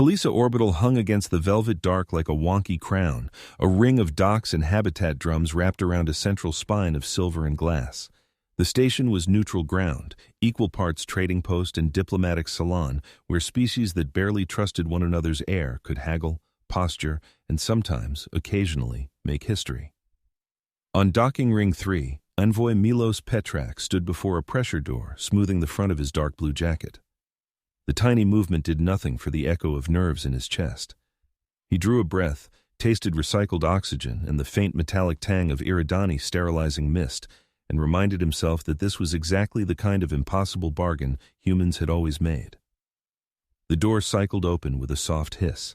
Kalisa Orbital hung against the velvet dark like a wonky crown, a ring of docks and habitat drums wrapped around a central spine of silver and glass. The station was neutral ground, equal parts trading post and diplomatic salon, where species that barely trusted one another's air could haggle, posture, and sometimes, occasionally, make history. On docking ring 3, Envoy Milos stood before a pressure door, smoothing the front of his dark blue jacket. The tiny movement did nothing for the echo of nerves in his chest. He drew a breath, tasted recycled oxygen and the faint metallic tang of Iriothene sterilizing mist, and reminded himself that this was exactly the kind of impossible bargain humans had always made. The door cycled open with a soft hiss.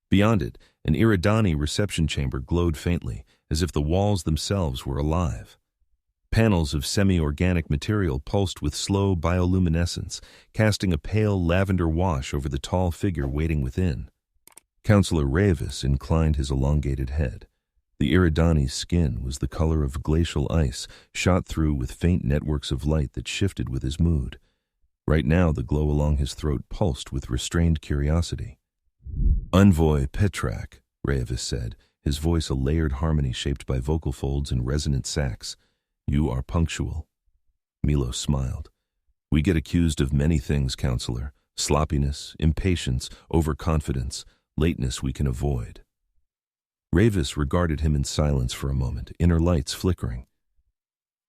Beyond it, an Iriothene reception chamber glowed faintly, as if the walls themselves were alive. Panels of semi-organic material pulsed with slow bioluminescence, casting a pale lavender wash over the tall figure waiting within. Councillor Rhaevis inclined his elongated head. The Iriothene's skin was the color of glacial ice, shot through with faint networks of light that shifted with his mood. Right now, the glow along his throat pulsed with restrained curiosity. "Envoy Petrak," Rhaevis said, his voice a layered harmony shaped by vocal folds and resonant sacs. "You are punctual." Milos smiled. "We get accused of many things, Councillor. Sloppiness, impatience, overconfidence, lateness we can avoid." Rhaevis regarded him in silence for a moment, inner lights flickering.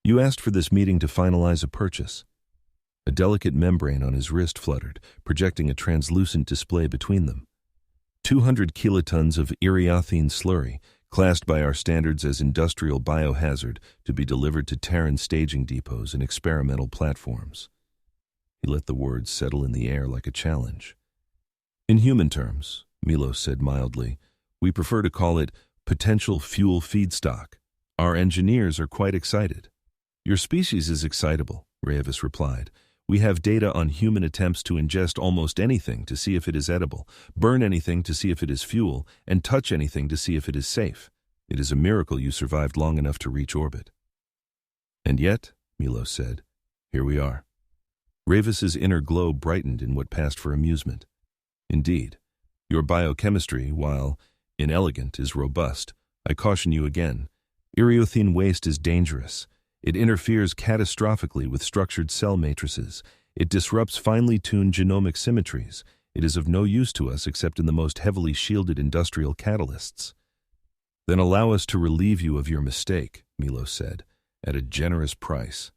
"You asked for this meeting to finalize a purchase." A delicate membrane on his wrist fluttered, projecting a translucent display between them. 200 kilotons of Iriothene Slurry, classed by our standards as industrial biohazard, to be delivered to Terran staging depots and experimental platforms. He let the words settle in the air like a challenge. "In human terms," Milos said mildly, "we prefer to call it potential fuel feedstock. Our engineers are quite excited." "Your species is excitable," Rhaevis replied. "We have data on human attempts to ingest almost anything to see if it is edible, burn anything to see if it is fuel, and touch anything to see if it is safe. It is a miracle you survived long enough to reach orbit." "And yet," Milos said, "here we are." Rhaevis's inner glow brightened in what passed for amusement. "Indeed, your biochemistry, while inelegant, is robust. I caution you again. Iriothene waste is dangerous. It interferes catastrophically with structured cell matrices. It disrupts finely tuned genomic symmetries. It is of no use to us except in the most heavily shielded industrial catalysts." "Then allow us to relieve you of your mistake," Milos said, "at a generous price."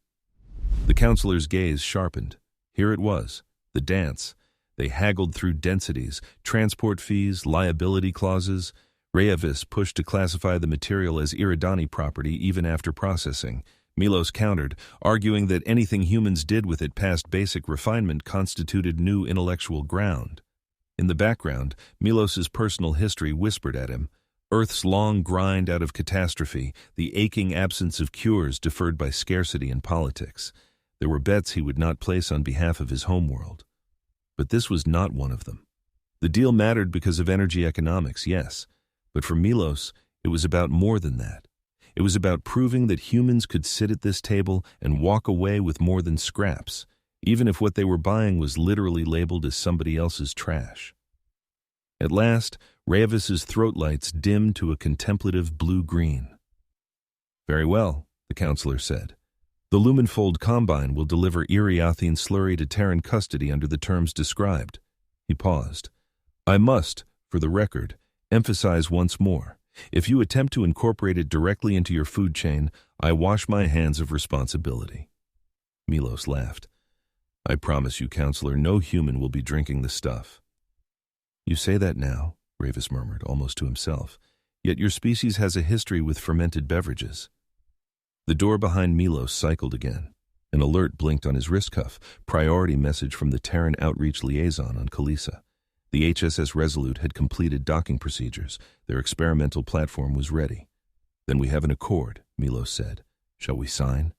The councillor's gaze sharpened. Here it was, the dance. They haggled through densities, transport fees, liability clauses. Rhaevis pushed to classify the material as Iriothene property even after processing. Milos countered, arguing that anything humans did with it past basic refinement constituted new intellectual ground. In the background, Milos's personal history whispered at him. Earth's long grind out of catastrophe, the aching absence of cures deferred by scarcity and politics. There were bets he would not place on behalf of his homeworld. But this was not one of them. The deal mattered because of energy economics, yes, but for Milos, it was about more than that. It was about proving that humans could sit at this table and walk away with more than scraps, even if what they were buying was literally labeled as somebody else's trash. At last, Rhaevis's throat lights dimmed to a contemplative blue-green. "Very well," the councillor said. "The Lumenfold Combine will deliver Iriothene Slurry to Terran custody under the terms described." He paused. "I must, for the record, emphasize once more. If you attempt to incorporate it directly into your food chain, I wash my hands of responsibility." Milos laughed. "I promise you, Councillor, no human will be drinking the stuff." "You say that now," Rhaevis murmured, almost to himself, "yet your species has a history with fermented beverages." The door behind Milos cycled again. An alert blinked on his wrist cuff, priority message from the Terran Outreach Liaison on Kalisa. The HSS Resolute had completed docking procedures. Their experimental platform was ready. "Then we have an accord," Milos said. "Shall we sign?"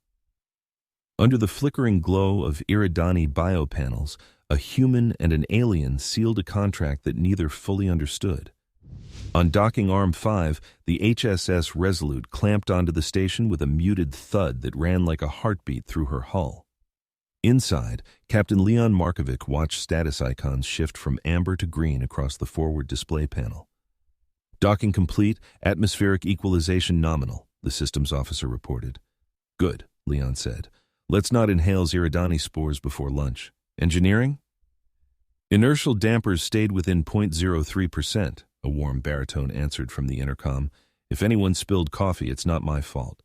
Under the flickering glow of Iriothene biopanels, a human and an alien sealed a contract that neither fully understood. On docking arm 5, the HSS Resolute clamped onto the station with a muted thud that ran like a heartbeat through her hull. Inside, Captain Leon Markovic watched status icons shift from amber to green across the forward display panel. Docking complete, atmospheric equalization nominal, the systems officer reported. Good, Leon said. Let's not inhale Iridani spores before lunch. Engineering? Inertial dampers stayed within 0.03%, a warm baritone answered from the intercom. If anyone spilled coffee, it's not my fault.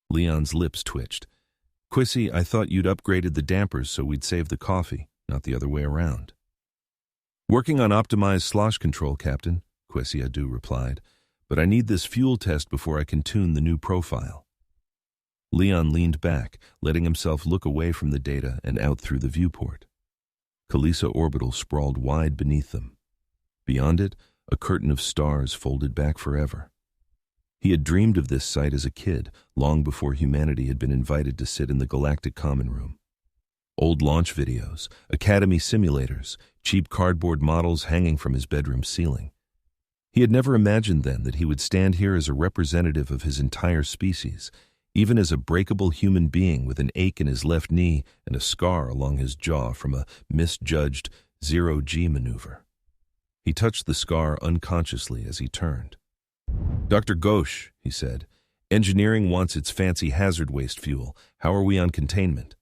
Leon's lips twitched. Quissy, I thought you'd upgraded the dampers so we'd save the coffee, not the other way around. Working on optimized slosh control, Captain, Quissy Adu replied, but I need this fuel test before I can tune the new profile. Leon leaned back, letting himself look away from the data and out through the viewport. Kalisa Orbital sprawled wide beneath them. Beyond it, a curtain of stars folded back forever. He had dreamed of this sight as a kid, long before humanity had been invited to sit in the galactic common room. Old launch videos, academy simulators, cheap cardboard models hanging from his bedroom ceiling. He had never imagined then that he would stand here as a representative of his entire species, even as a breakable human being with an ache in his left knee and a scar along his jaw from a misjudged zero-G maneuver. He touched the scar unconsciously as he turned. Dr. Ghosh, he said, engineering wants its fancy hazard waste fuel. How are we on containment?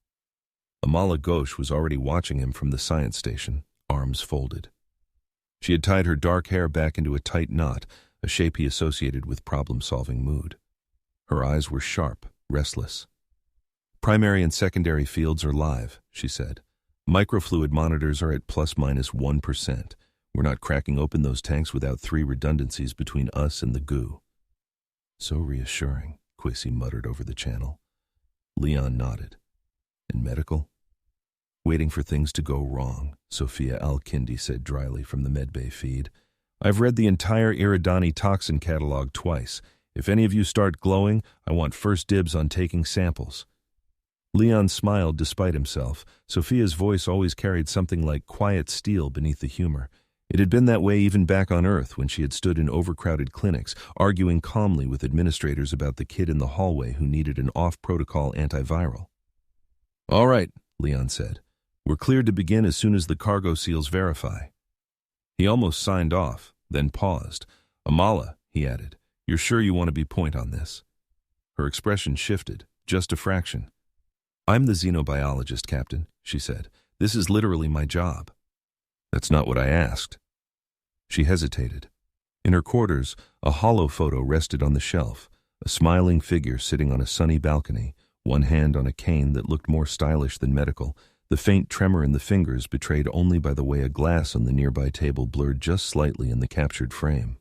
Amala Ghosh was already watching him from the science station, arms folded. She had tied her dark hair back into a tight knot, a shape he associated with problem-solving mood. Her eyes were sharp, restless. Primary and secondary fields are live, she said. Microfluid monitors are at ±1%. We're not cracking open those tanks without 3 redundancies between us and the goo. So reassuring, Quissy muttered over the channel. Leon nodded. And medical? Waiting for things to go wrong, Sophia Al-Kindi said dryly from the medbay feed. I've read the entire Iridani toxin catalog twice. If any of you start glowing, I want first dibs on taking samples. Leon smiled despite himself. Sophia's voice always carried something like quiet steel beneath the humor. It had been that way even back on Earth when she had stood in overcrowded clinics, arguing calmly with administrators about the kid in the hallway who needed an off-protocol antiviral. All right, Leon said. We're cleared to begin as soon as the cargo seals verify. He almost signed off, then paused. Amala, he added, you're sure you want to be point on this? Her expression shifted, just a fraction. I'm the xenobiologist, Captain, she said. This is literally my job. That's not what I asked. She hesitated. In her quarters, a hollow photo rested on the shelf, a smiling figure sitting on a sunny balcony, one hand on a cane that looked more stylish than medical, the faint tremor in the fingers betrayed only by the way a glass on the nearby table blurred just slightly in the captured frame.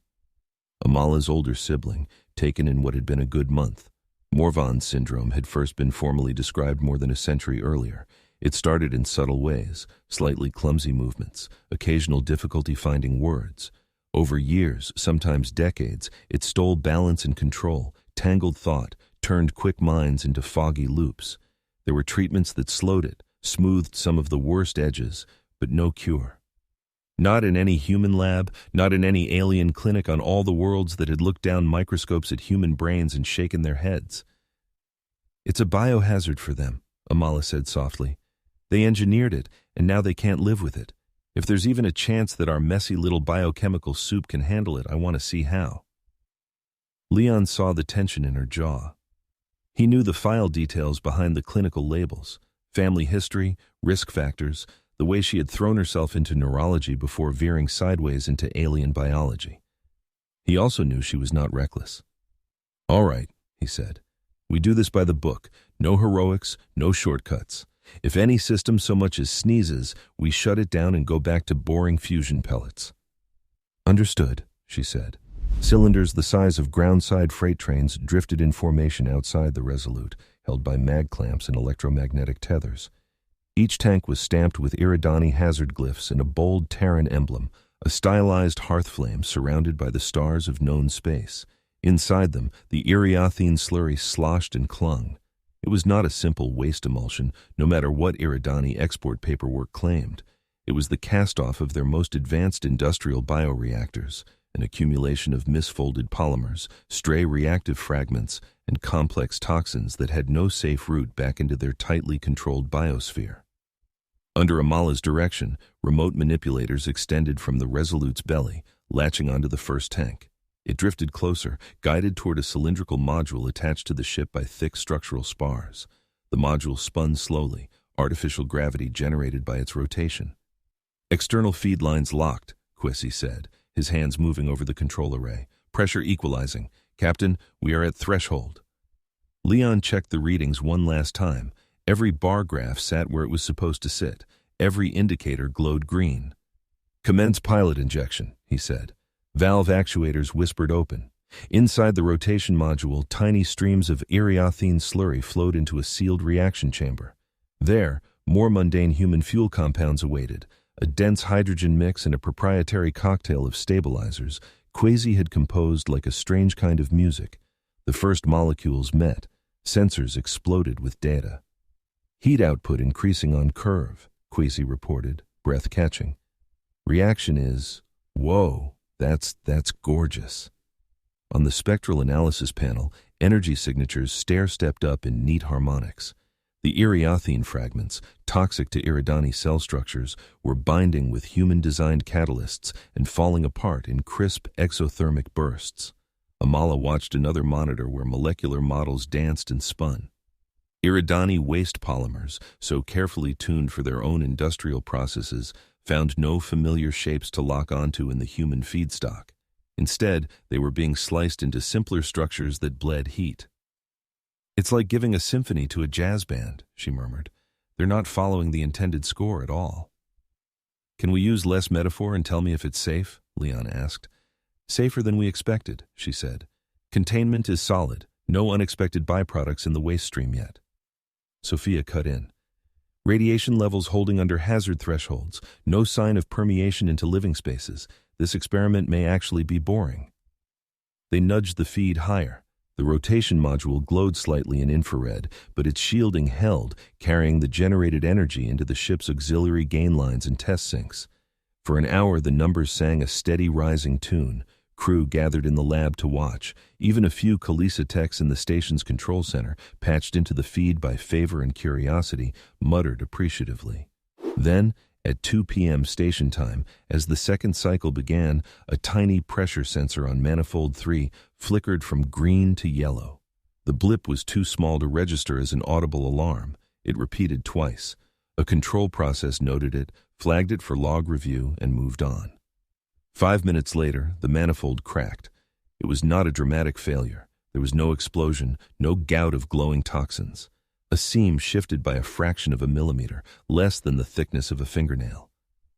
Amala's older sibling, taken in what had been a good month. Morvan syndrome had first been formally described more than a century earlier. It started in subtle ways, slightly clumsy movements, occasional difficulty finding words. Over years, sometimes decades, it stole balance and control, tangled thought, turned quick minds into foggy loops. There were treatments that slowed it, smoothed some of the worst edges, but no cure. Not in any human lab, not in any alien clinic on all the worlds that had looked down microscopes at human brains and shaken their heads. It's a biohazard for them, Amala said softly. They engineered it, and now they can't live with it. If there's even a chance that our messy little biochemical soup can handle it, I want to see how. Leon saw the tension in her jaw. He knew the file details behind the clinical labels, family history, risk factors, the way she had thrown herself into neurology before veering sideways into alien biology. He also knew she was not reckless. All right, he said. We do this by the book. No heroics, no shortcuts. If any system so much as sneezes, we shut it down and go back to boring fusion pellets. Understood, she said. Cylinders the size of ground-side freight trains drifted in formation outside the Resolute, held by mag clamps and electromagnetic tethers. Each tank was stamped with Iridani hazard glyphs and a bold Terran emblem, a stylized hearth flame surrounded by the stars of known space. Inside them, the Iriothene Slurry sloshed and clung. It was not a simple waste emulsion, no matter what Iridani export paperwork claimed. It was the cast-off of their most advanced industrial bioreactors, an accumulation of misfolded polymers, stray reactive fragments, and complex toxins that had no safe route back into their tightly controlled biosphere. Under Amala's direction, remote manipulators extended from the Resolute's belly, latching onto the first tank. It drifted closer, guided toward a cylindrical module attached to the ship by thick structural spars. The module spun slowly, artificial gravity generated by its rotation. "External feed lines locked," Kwesi said, his hands moving over the control array. "Pressure equalizing. Captain, we are at threshold." Leon checked the readings one last time. Every bar graph sat where it was supposed to sit. Every indicator glowed green. "Commence pilot injection," he said. Valve actuators whispered open. Inside the rotation module, tiny streams of Iriothene Slurry flowed into a sealed reaction chamber. There, more mundane human fuel compounds awaited, a dense hydrogen mix and a proprietary cocktail of stabilizers Kwesi had composed like a strange kind of music. The first molecules met. Sensors exploded with data. "Heat output increasing on curve," Kwesi reported, breath catching. "Reaction is, whoa, that's gorgeous." On the spectral analysis panel, energy signatures stair-stepped up in neat harmonics. The Iriothene fragments, toxic to Iridani cell structures, were binding with human-designed catalysts and falling apart in crisp exothermic bursts. Amala watched another monitor where molecular models danced and spun. Iridani waste polymers, so carefully tuned for their own industrial processes, found no familiar shapes to lock onto in the human feedstock. Instead, they were being sliced into simpler structures that bled heat. "It's like giving a symphony to a jazz band," she murmured. "They're not following the intended score at all." "Can we use less metaphor and tell me if it's safe?" Leon asked. "Safer than we expected," she said. "Containment is solid. No unexpected byproducts in the waste stream yet." Sophia cut in. "Radiation levels holding under hazard thresholds. No sign of permeation into living spaces. This experiment may actually be boring." They nudged the feed higher. The rotation module glowed slightly in infrared, but its shielding held, carrying the generated energy into the ship's auxiliary gain lines and test sinks. For an hour, the numbers sang a steady rising tune. Crew gathered in the lab to watch. Even a few Kalisa techs in the station's control center, patched into the feed by favor and curiosity, muttered appreciatively. Then, at 2 p.m. station time, as the second cycle began, a tiny pressure sensor on Manifold 3 flickered from green to yellow. The blip was too small to register as an audible alarm. It repeated twice. A control process noted it, flagged it for log review, and moved on. 5 minutes later, the manifold cracked. It was not a dramatic failure. There was no explosion, no gout of glowing toxins. A seam shifted by a fraction of a millimeter, less than the thickness of a fingernail.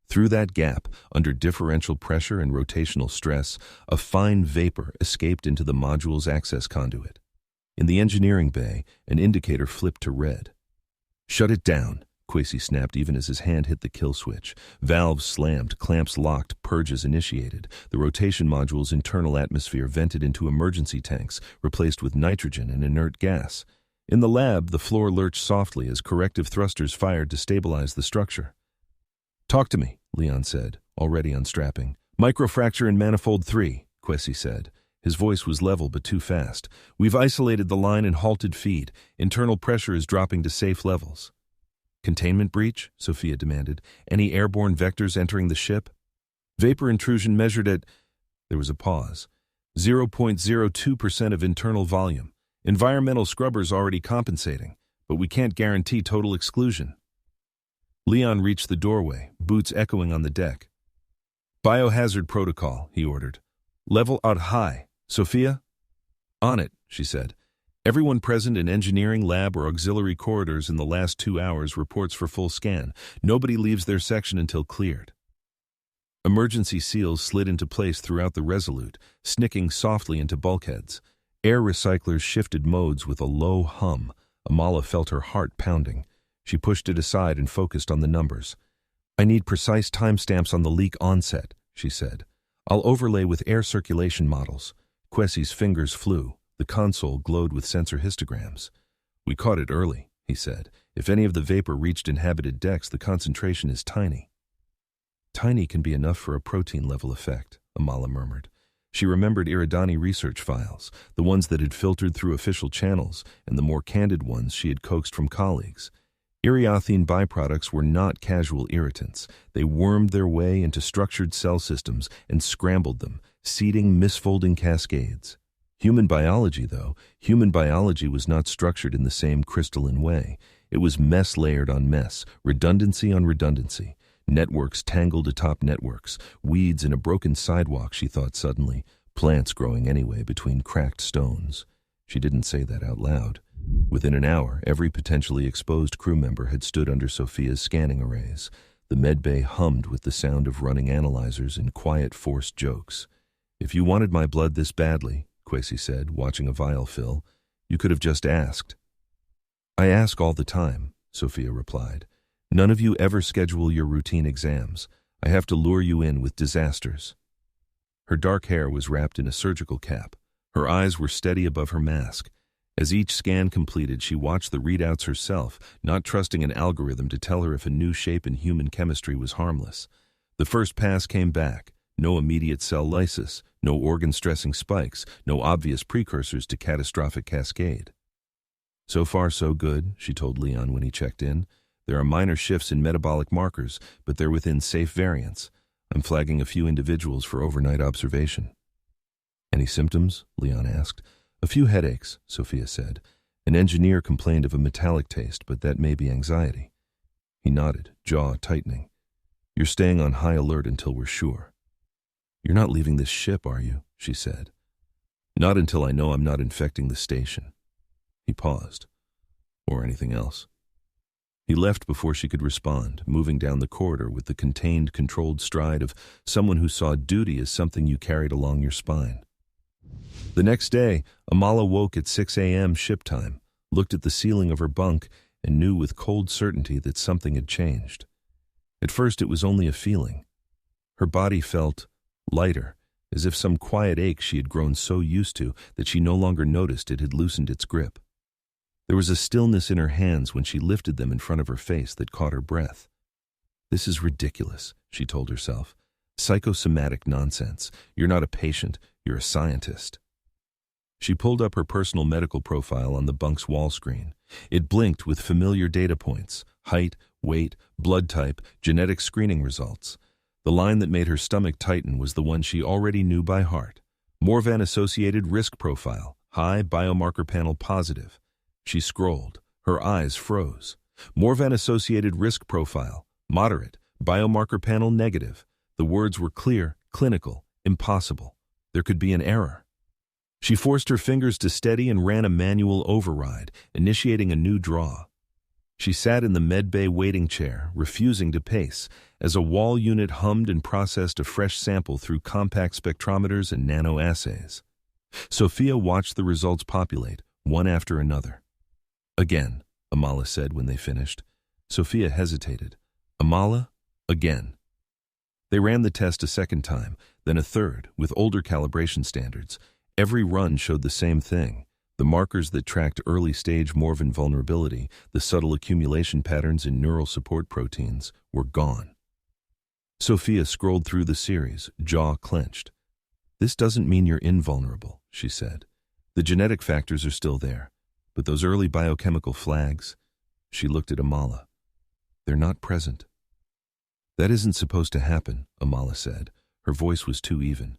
Through that gap, under differential pressure and rotational stress, a fine vapor escaped into the module's access conduit. In the engineering bay, an indicator flipped to red. "Shut it down," Kwesi snapped even as his hand hit the kill switch. Valves slammed, clamps locked, purges initiated. The rotation module's internal atmosphere vented into emergency tanks, replaced with nitrogen and inert gas. In the lab, the floor lurched softly as corrective thrusters fired to stabilize the structure. "Talk to me," Leon said, already unstrapping. "Microfracture in Manifold 3, Kwesi said. His voice was level but too fast. "We've isolated the line and halted feed. Internal pressure is dropping to safe levels." "Containment breach?" Sophia demanded. "Any airborne vectors entering the ship?" "Vapor intrusion measured at—" There was a pause. 0.02% of internal volume. Environmental scrubbers already compensating, but we can't guarantee total exclusion." Leon reached the doorway, boots echoing on the deck. "Biohazard protocol," he ordered. "Level out high. Sophia?" "On it," she said. "Everyone present in engineering, lab, or auxiliary corridors in the last 2 hours reports for full scan. Nobody leaves their section until cleared." Emergency seals slid into place throughout the Resolute, snicking softly into bulkheads. Air recyclers shifted modes with a low hum. Amala felt her heart pounding. She pushed it aside and focused on the numbers. "I need precise timestamps on the leak onset," she said. "I'll overlay with air circulation models." Kwesi's fingers flew. The console glowed with sensor histograms. "We caught it early," he said. "If any of the vapor reached inhabited decks, the concentration is tiny." "Tiny can be enough for a protein-level effect," Amala murmured. She remembered Iriothene research files, the ones that had filtered through official channels and the more candid ones she had coaxed from colleagues. Iriothene byproducts were not casual irritants. They wormed their way into structured cell systems and scrambled them, seeding misfolding cascades. Human biology was not structured in the same crystalline way. It was mess layered on mess, redundancy on redundancy. Networks tangled atop networks, weeds in a broken sidewalk, she thought suddenly, plants growing anyway between cracked stones. She didn't say that out loud. Within an hour, every potentially exposed crew member had stood under Sophia's scanning arrays. The medbay hummed with the sound of running analyzers and quiet, forced jokes. "If you wanted my blood this badly," Kwesi said, watching a vial fill, "you could have just asked." "I ask all the time," Sophia replied. "None of you ever schedule your routine exams. I have to lure you in with disasters." Her dark hair was wrapped in a surgical cap. Her eyes were steady above her mask. As each scan completed, she watched the readouts herself, not trusting an algorithm to tell her if a new shape in human chemistry was harmless. The first pass came back. No immediate cell lysis, no organ-stressing spikes, no obvious precursors to catastrophic cascade. "So far, so good," she told Leon when he checked in. "There are minor shifts in metabolic markers, but they're within safe variants. I'm flagging a few individuals for overnight observation." "Any symptoms?" Leon asked. "A few headaches," Sophia said. "An engineer complained of a metallic taste, but that may be anxiety." He nodded, jaw tightening. "You're staying on high alert until we're sure." "You're not leaving this ship, are you?" she said. "Not until I know I'm not infecting the station." He paused. "Or anything else." He left before she could respond, moving down the corridor with the contained, controlled stride of someone who saw duty as something you carried along your spine. The next day, Amala woke at 6 a.m. ship time, looked at the ceiling of her bunk, and knew with cold certainty that something had changed. At first, it was only a feeling. Her body felt lighter, as if some quiet ache she had grown so used to that she no longer noticed it had loosened its grip. There was a stillness in her hands when she lifted them in front of her face that caught her breath. "This is ridiculous," she told herself. "Psychosomatic nonsense. You're not a patient, you're a scientist." She pulled up her personal medical profile on the bunk's wall screen. It blinked with familiar data points: height, weight, blood type, genetic screening results. The line that made her stomach tighten was the one she already knew by heart. Morvan-associated risk profile, high, biomarker panel positive. She scrolled. Her eyes froze. Morvan-associated risk profile, moderate, biomarker panel negative. The words were clear, clinical, impossible. There could be an error. She forced her fingers to steady and ran a manual override, initiating a new draw. She sat in the medbay waiting chair, refusing to pace, as a wall unit hummed and processed a fresh sample through compact spectrometers and nanoassays. Sophia watched the results populate, one after another. "Again," Amala said when they finished. Sophia hesitated. "Amala? Again." They ran the test a second time, then a third, with older calibration standards. Every run showed the same thing. The markers that tracked early-stage Morvan vulnerability, the subtle accumulation patterns in neural support proteins, were gone. Sophia scrolled through the series, jaw clenched. "This doesn't mean you're invulnerable," she said. "The genetic factors are still there, but those early biochemical flags..." She looked at Amala. "They're not present." "That isn't supposed to happen," Amala said. Her voice was too even.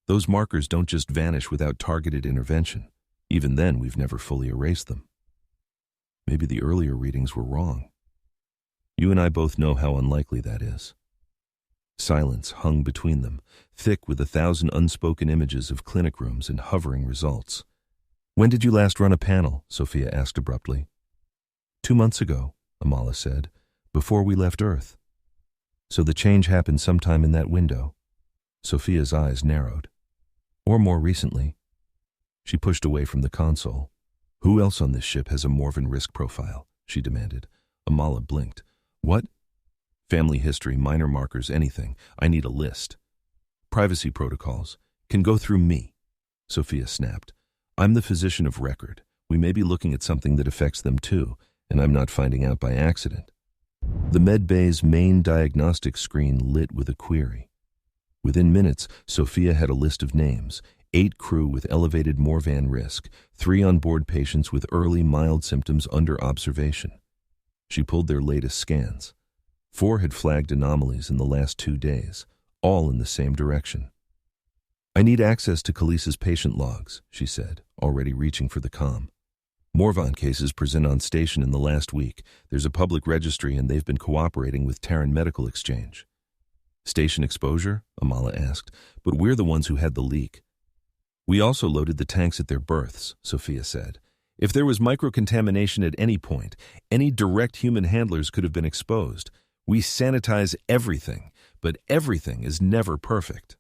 "Those markers don't just vanish without targeted intervention. Even then, we've never fully erased them." "Maybe the earlier readings were wrong." "You and I both know how unlikely that is." Silence hung between them, thick with 1,000 unspoken images of clinic rooms and hovering results. "When did you last run a panel?" Sophia asked abruptly. 2 months ago, Amala said, "before we left Earth." "So the change happened sometime in that window?" Sophia's eyes narrowed. "Or more recently." She pushed away from the console. "Who else on this ship has a Morvan risk profile?" she demanded. Amala blinked. "What?" "Family history, minor markers, anything. I need a list." "Privacy protocols. Can go through me," Sophia snapped. "I'm the physician of record. We may be looking at something that affects them too, and I'm not finding out by accident." The medbay's main diagnostic screen lit with a query. Within minutes, Sophia had a list of names: 8 crew with elevated Morvan risk, 3 on-board patients with early mild symptoms under observation. She pulled their latest scans. 4 had flagged anomalies in the last 2 days, all in the same direction. "I need access to Kalisa's patient logs," she said, already reaching for the comm. "Morvan cases present on station in the last week. There's a public registry and they've been cooperating with Terran Medical Exchange." "Station exposure?" Amala asked, "but we're the ones who had the leak." "We also loaded the tanks at their berths," Sophia said. "If there was microcontamination at any point, any direct human handlers could have been exposed. We sanitize everything, but everything is never perfect."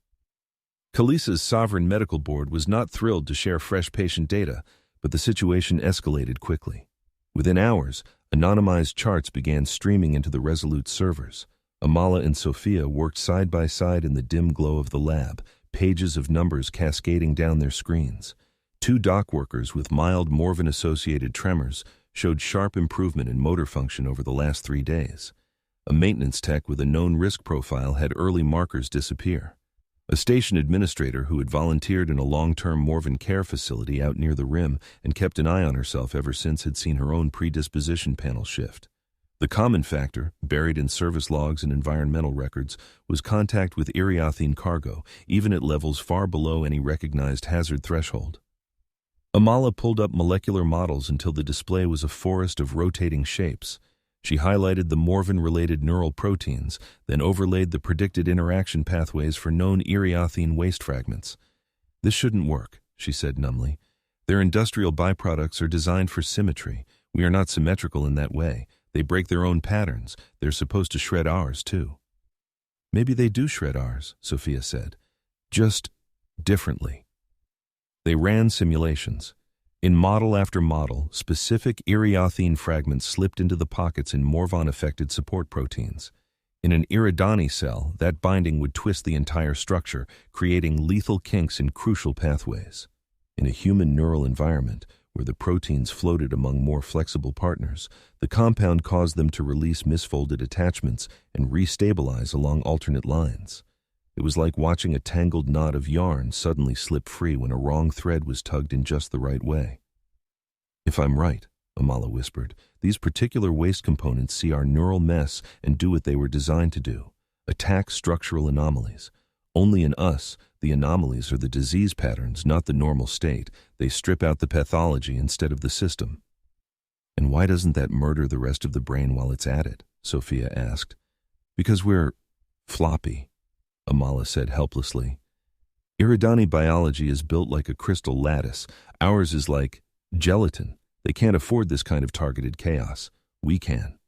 Kalisa's Sovereign Medical Board was not thrilled to share fresh patient data, but the situation escalated quickly. Within hours, anonymized charts began streaming into the Resolute servers. Amala and Sophia worked side by side in the dim glow of the lab, pages of numbers cascading down their screens. 2 dock workers with mild Morvan-associated tremors showed sharp improvement in motor function over the last 3 days. A maintenance tech with a known risk profile had early markers disappear. A station administrator who had volunteered in a long-term Morvan care facility out near the rim and kept an eye on herself ever since had seen her own predisposition panel shift. The common factor, buried in service logs and environmental records, was contact with Iriothene cargo, even at levels far below any recognized hazard threshold. Amala pulled up molecular models until the display was a forest of rotating shapes. She highlighted the Morvan-related neural proteins, then overlaid the predicted interaction pathways for known Iriothene waste fragments. "This shouldn't work," she said numbly. "Their industrial byproducts are designed for symmetry. We are not symmetrical in that way. They break their own patterns. They're supposed to shred ours, too." "Maybe they do shred ours," Sophia said. "Just differently." They ran simulations. In model after model, specific Iriothene fragments slipped into the pockets in Morvan-affected support proteins. In an Iriothene cell, that binding would twist the entire structure, creating lethal kinks in crucial pathways. In a human neural environment, where the proteins floated among more flexible partners, the compound caused them to release misfolded attachments and restabilize along alternate lines. It was like watching a tangled knot of yarn suddenly slip free when a wrong thread was tugged in just the right way. "If I'm right," Amala whispered, "these particular waste components see our neural mess and do what they were designed to do: attack structural anomalies. Only in us, the anomalies are the disease patterns, not the normal state. They strip out the pathology instead of the system." "And why doesn't that murder the rest of the brain while it's at it?" Sophia asked. "Because we're floppy," Amala said helplessly. "Iriothene biology is built like a crystal lattice. Ours is like gelatin. They can't afford this kind of targeted chaos. We can."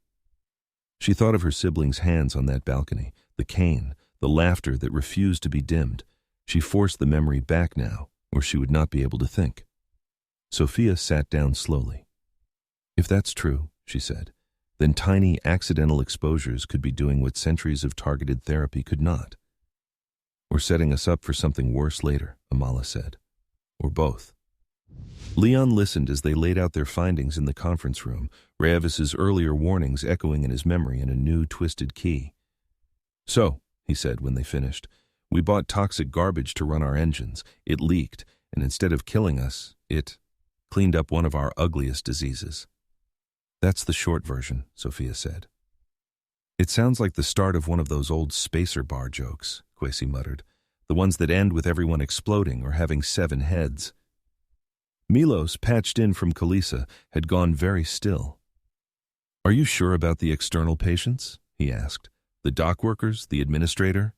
She thought of her siblings' hands on that balcony, the cane, the laughter that refused to be dimmed. She forced the memory back now, or she would not be able to think. Sophia sat down slowly. "If that's true," she said, "then tiny accidental exposures could be doing what centuries of targeted therapy could not." "Or setting us up for something worse later," Amala said. "Or both." Leon listened as they laid out their findings in the conference room, Rhaevis's earlier warnings echoing in his memory in a new, twisted key. "So," he said when they finished, "we bought toxic garbage to run our engines. It leaked, and instead of killing us, it cleaned up one of our ugliest diseases." "That's the short version," Sophia said. "It sounds like the start of one of those old spacer bar jokes," Kwesi muttered. "The ones that end with everyone exploding or having 7 heads. Milos, patched in from Kalisa, had gone very still. "Are you sure about the external patients?" he asked. "The dock workers, the administrator?"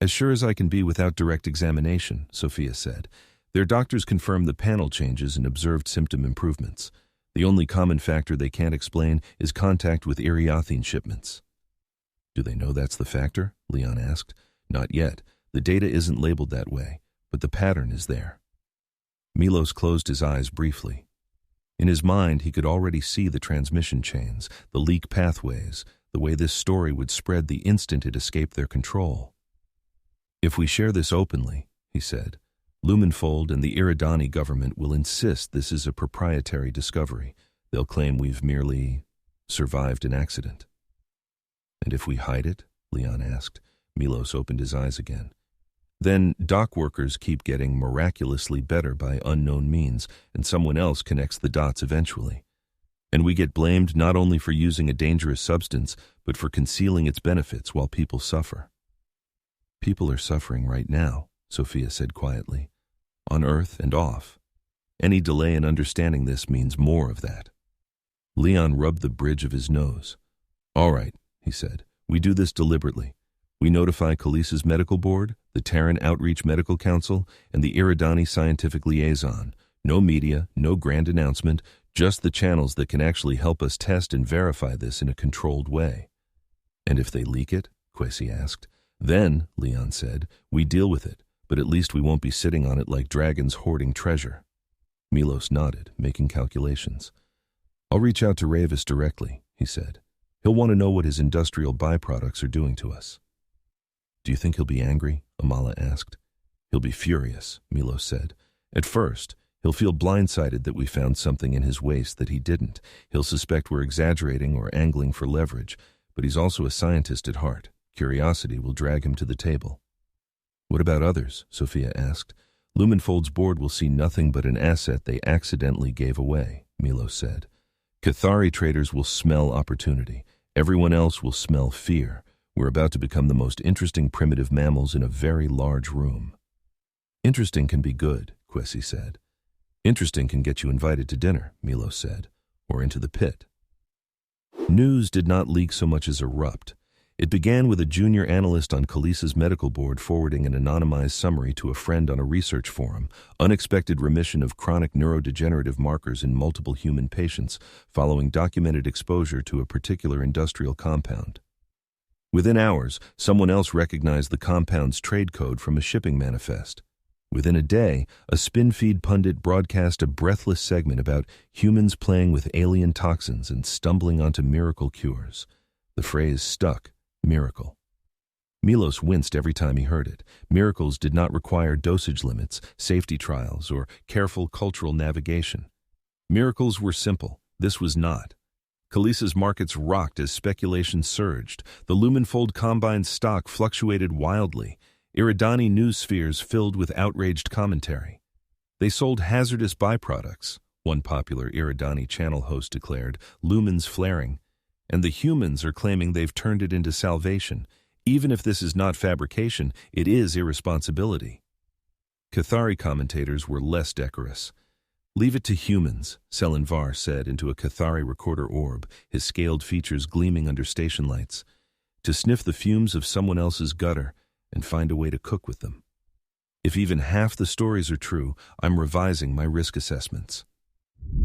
"As sure as I can be without direct examination," Sophia said. "Their doctors confirmed the panel changes and observed symptom improvements. The only common factor they can't explain is contact with Iriothene shipments." "Do they know that's the factor?" Leon asked. "Not yet. The data isn't labeled that way, but the pattern is there." Milos closed his eyes briefly. In his mind, he could already see the transmission chains, the leak pathways, the way this story would spread the instant it escaped their control. "If we share this openly," he said, "Lumenfold and the Iriothene government will insist this is a proprietary discovery. They'll claim we've merely survived an accident." "And if we hide it?" Leon asked. Milos opened his eyes again. Then dock workers keep getting miraculously better by unknown means, and someone else connects the dots eventually. And we get blamed not only for using a dangerous substance, but for concealing its benefits while people suffer. People are suffering right now, Sophia said quietly. On Earth and off. Any delay in understanding this means more of that. Leon rubbed the bridge of his nose. All right, he said. We do this deliberately. We notify Kalisa's medical board, the Terran Outreach Medical Council, and the Iriothene Scientific Liaison. No media, no grand announcement, just the channels that can actually help us test and verify this in a controlled way. And if they leak it? Kwesi asked. Then, Leon said, we deal with it, but at least we won't be sitting on it like dragons hoarding treasure. Milos nodded, making calculations. I'll reach out to Rhaevis directly, he said. He'll want to know what his industrial byproducts are doing to us. Do you think he'll be angry? Amala asked. He'll be furious, Milos said. At first, he'll feel blindsided that we found something in his waste that he didn't. He'll suspect we're exaggerating or angling for leverage, but he's also a scientist at heart. Curiosity will drag him to the table. What about others? Sophia asked. Lumenfold's board will see nothing but an asset they accidentally gave away, Milos said. Cathari traders will smell opportunity. Everyone else will smell fear. We're about to become the most interesting primitive mammals in a very large room. Interesting can be good, Kwesi said. Interesting can get you invited to dinner, Milos said, or into the pit. News did not leak so much as erupt. It began with a junior analyst on Kalisa's medical board forwarding an anonymized summary to a friend on a research forum, unexpected remission of chronic neurodegenerative markers in multiple human patients following documented exposure to a particular industrial compound. Within hours, someone else recognized the compound's trade code from a shipping manifest. Within a day, a spin-feed pundit broadcast a breathless segment about humans playing with alien toxins and stumbling onto miracle cures. The phrase stuck, miracle. Milos winced every time he heard it. Miracles did not require dosage limits, safety trials, or careful cultural navigation. Miracles were simple. This was not. Kalisa's markets rocked as speculation surged. The Lumenfold Combine stock fluctuated wildly. Iriothene news spheres filled with outraged commentary. They sold hazardous byproducts, one popular Iriothene channel host declared, lumens flaring. And the humans are claiming they've turned it into salvation. Even if this is not fabrication, it is irresponsibility. Cathari commentators were less decorous. Leave it to humans, Selenvar said into a Cathari recorder orb, his scaled features gleaming under station lights, to sniff the fumes of someone else's gutter and find a way to cook with them. If even half the stories are true, I'm revising my risk assessments.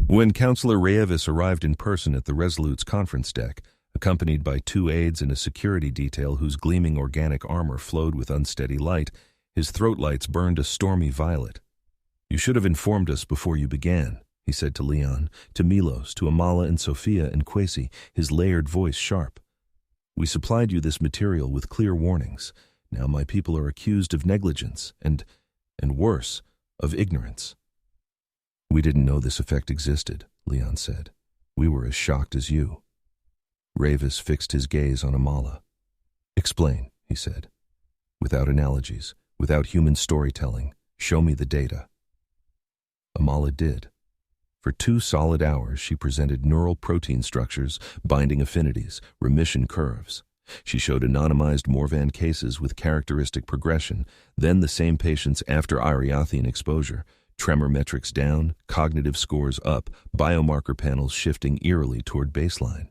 When Councillor Rhaevis arrived in person at the Resolute's conference deck, accompanied by 2 aides and a security detail whose gleaming organic armor flowed with unsteady light, his throat lights burned a stormy violet. You should have informed us before you began, he said to Leon, to Milos, to Amala and Sophia and Kwesi, his layered voice sharp. We supplied you this material with clear warnings. Now my people are accused of negligence and worse, of ignorance. We didn't know this effect existed, Leon said. We were as shocked as you. Rhaevis fixed his gaze on Amala. Explain, he said. Without analogies, without human storytelling, show me the data. Amala did. For 2 solid hours, she presented neural protein structures, binding affinities, remission curves. She showed anonymized Morvan cases with characteristic progression, then the same patients after Iriothene exposure, tremor metrics down, cognitive scores up, biomarker panels shifting eerily toward baseline.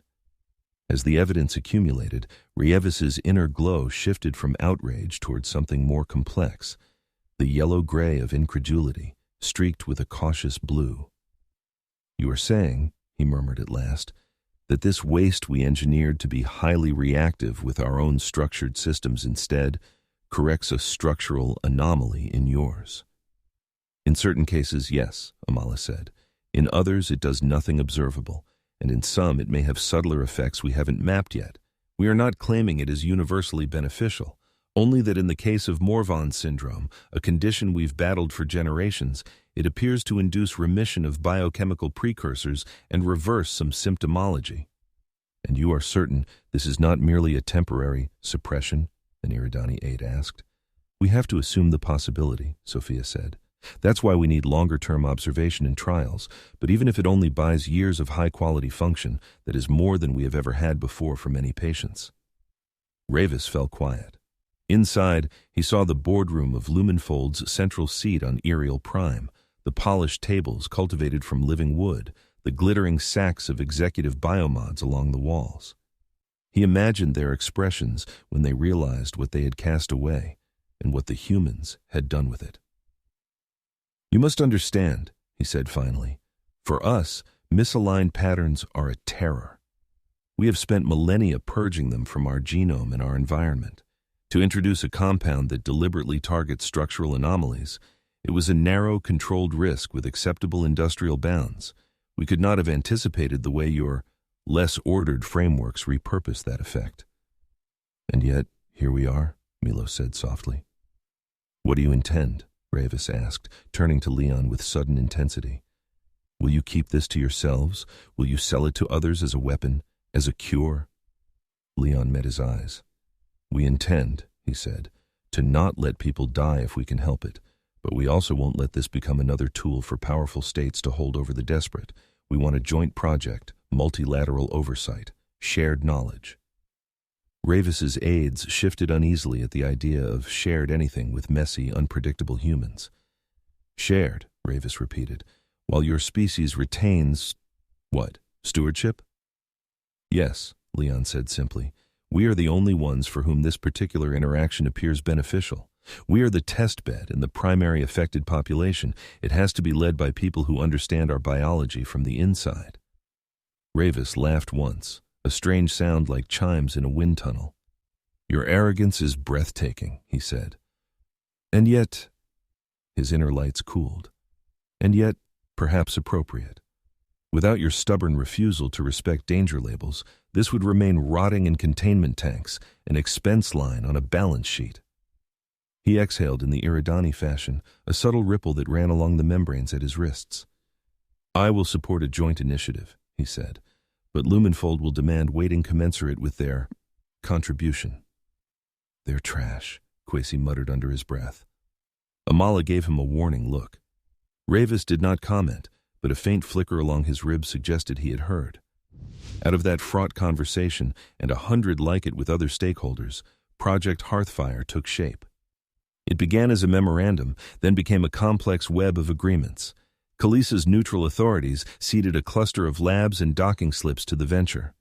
As the evidence accumulated, Rhaevis's inner glow shifted from outrage toward something more complex, the yellow-gray of incredulity, streaked with a cautious blue. You are saying, he murmured at last, that this waste we engineered to be highly reactive with our own structured systems instead corrects a structural anomaly in yours. In certain cases, yes, Amala said. In others, it does nothing observable, and in some it may have subtler effects we haven't mapped yet. We are not claiming it is universally beneficial, only that in the case of Morvan syndrome, a condition we've battled for generations, it appears to induce remission of biochemical precursors and reverse some symptomology. And you are certain this is not merely a temporary suppression? an Iriothene aide asked. We have to assume the possibility, Sophia said. That's why we need longer-term observation in trials, but even if it only buys years of high-quality function, that is more than we have ever had before for many patients. Rhaevis fell quiet. Inside, he saw the boardroom of Lumenfold's central seat on Iriel Prime, the polished tables cultivated from living wood, the glittering sacks of executive biomods along the walls. He imagined their expressions when they realized what they had cast away and what the humans had done with it. You must understand, he said finally, for us, misaligned patterns are a terror. We have spent millennia purging them from our genome and our environment. To introduce a compound that deliberately targets structural anomalies, it was a narrow, controlled risk with acceptable industrial bounds. We could not have anticipated the way your less ordered frameworks repurpose that effect. And yet, here we are, Milos said softly. What do you intend? Rhaevis asked, turning to Leon with sudden intensity. Will you keep this to yourselves? Will you sell it to others as a weapon, as a cure? Leon met his eyes. We intend, he said, to not let people die if we can help it, but we also won't let this become another tool for powerful states to hold over the desperate. We want a joint project, multilateral oversight, shared knowledge. Rhaevis's aides shifted uneasily at the idea of shared anything with messy, unpredictable humans. Shared, Rhaevis repeated, while your species retains, what, stewardship? Yes, Leon said simply. We are the only ones for whom this particular interaction appears beneficial. We are the test bed and the primary affected population. It has to be led by people who understand our biology from the inside. Rhaevis laughed once, a strange sound like chimes in a wind tunnel. Your arrogance is breathtaking, he said. And yet, his inner lights cooled. And yet, perhaps appropriate. Without your stubborn refusal to respect danger labels, this would remain rotting in containment tanks, an expense line on a balance sheet. He exhaled in the Iriothene fashion, a subtle ripple that ran along the membranes at his wrists. I will support a joint initiative, he said, but Lumenfold will demand weighting commensurate with their contribution. They're trash, Kwesi muttered under his breath. Amala gave him a warning look. Rhaevis did not comment, but a faint flicker along his ribs suggested he had heard. Out of that fraught conversation, and 100 like it with other stakeholders, Project Hearthfire took shape. It began as a memorandum, then became a complex web of agreements. Kalisa's neutral authorities ceded a cluster of labs and docking slips to the venture.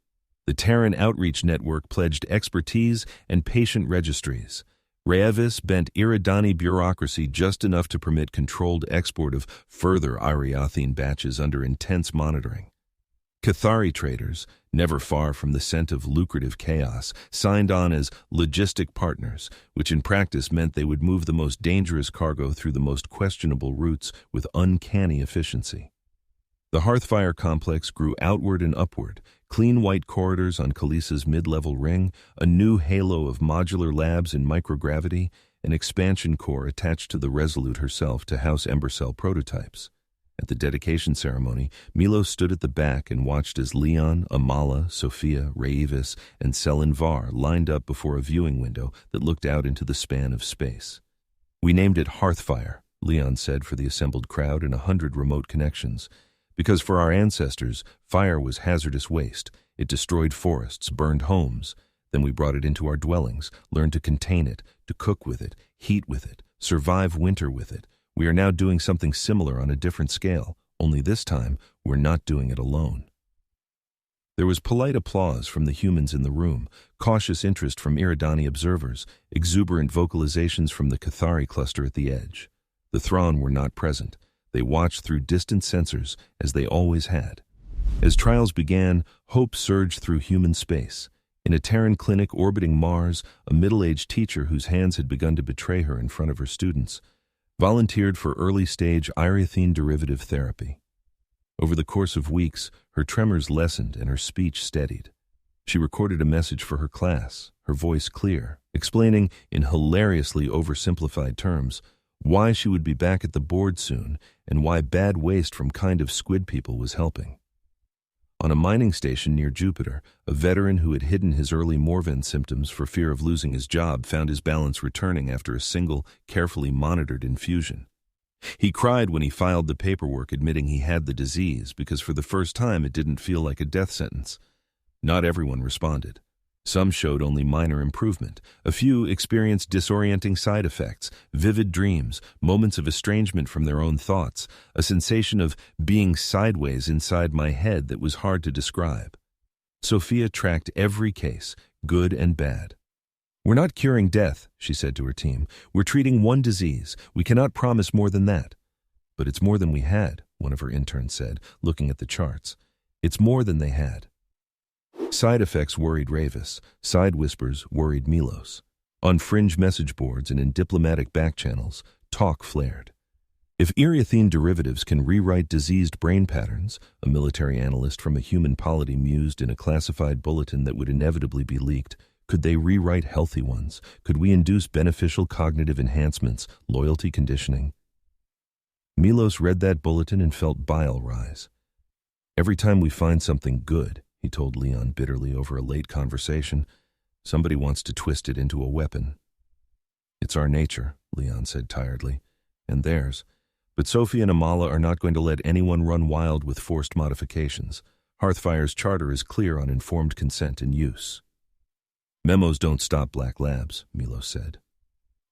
The Terran Outreach Network pledged expertise and patient registries. Rhaevis bent Iriothene bureaucracy just enough to permit controlled export of further Iriothene batches under intense monitoring. Cathari traders, never far from the scent of lucrative chaos, signed on as logistic partners, which in practice meant they would move the most dangerous cargo through the most questionable routes with uncanny efficiency. The Hearthfire complex grew outward and upward, clean white corridors on Kalisa's mid-level ring, a new halo of modular labs in microgravity, an expansion core attached to the Resolute herself to house Ember Cell prototypes. At the dedication ceremony, Milos stood at the back and watched as Leon, Amala, Sophia, Rhaevis, and Selinvar lined up before a viewing window that looked out into the span of space. We named it Hearthfire, Leon said for the assembled crowd and 100 remote connections. Because for our ancestors, fire was hazardous waste. It destroyed forests, burned homes. Then we brought it into our dwellings, learned to contain it, to cook with it, heat with it, survive winter with it. We are now doing something similar on a different scale, only this time we're not doing it alone. There was polite applause from the humans in the room, cautious interest from Iriothene observers, exuberant vocalizations from the Cathari cluster at the edge. The Thraun were not present. They watched through distant sensors, as they always had. As trials began, hope surged through human space. In a Terran clinic orbiting Mars, a middle-aged teacher whose hands had begun to betray her in front of her students volunteered for early-stage Iriothene derivative therapy. Over the course of weeks, her tremors lessened and her speech steadied. She recorded a message for her class, her voice clear, explaining, in hilariously oversimplified terms, why she would be back at the board soon and why bad waste from kind of squid people was helping. On a mining station near Jupiter, a veteran who had hidden his early Morvan symptoms for fear of losing his job found his balance returning after a single, carefully monitored infusion. He cried when he filed the paperwork admitting he had the disease because for the first time it didn't feel like a death sentence. Not everyone responded. Some showed only minor improvement. A few experienced disorienting side effects, vivid dreams, moments of estrangement from their own thoughts, a sensation of being sideways inside my head that was hard to describe. Sophia tracked every case, good and bad. "We're not curing death," she said to her team. "We're treating one disease. We cannot promise more than that." "But it's more than we had," one of her interns said, looking at the charts. "It's more than they had." Side effects worried Rhaevis. Side whispers worried Milos. On fringe message boards and in diplomatic back channels, talk flared. If Iriothene derivatives can rewrite diseased brain patterns, a military analyst from a human polity mused in a classified bulletin that would inevitably be leaked, could they rewrite healthy ones? Could we induce beneficial cognitive enhancements, loyalty conditioning? Milos read that bulletin and felt bile rise. "Every time we find something good," he told Leon bitterly over a late conversation, "somebody wants to twist it into a weapon." "It's our nature," Leon said tiredly, "and theirs. But Sophie and Amala are not going to let anyone run wild with forced modifications. Hearthfire's charter is clear on informed consent and use." "Memos don't stop black labs," Milos said.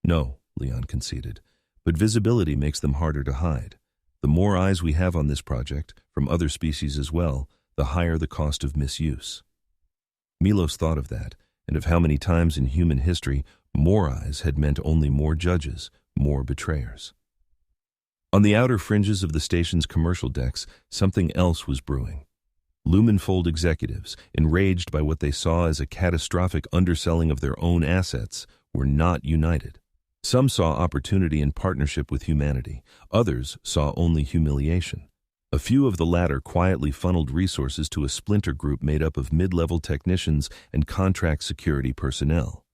"No," Leon conceded, "but visibility makes them harder to hide. The more eyes we have on this project, from other species as well, the higher the cost of misuse." Milos thought of that, and of how many times in human history more eyes had meant only more judges, more betrayers. On the outer fringes of the station's commercial decks, something else was brewing. Lumenfold executives, enraged by what they saw as a catastrophic underselling of their own assets, were not united. Some saw opportunity in partnership with humanity. Others saw only humiliation. A few of the latter quietly funneled resources to a splinter group made up of mid-level technicians and contract security personnel.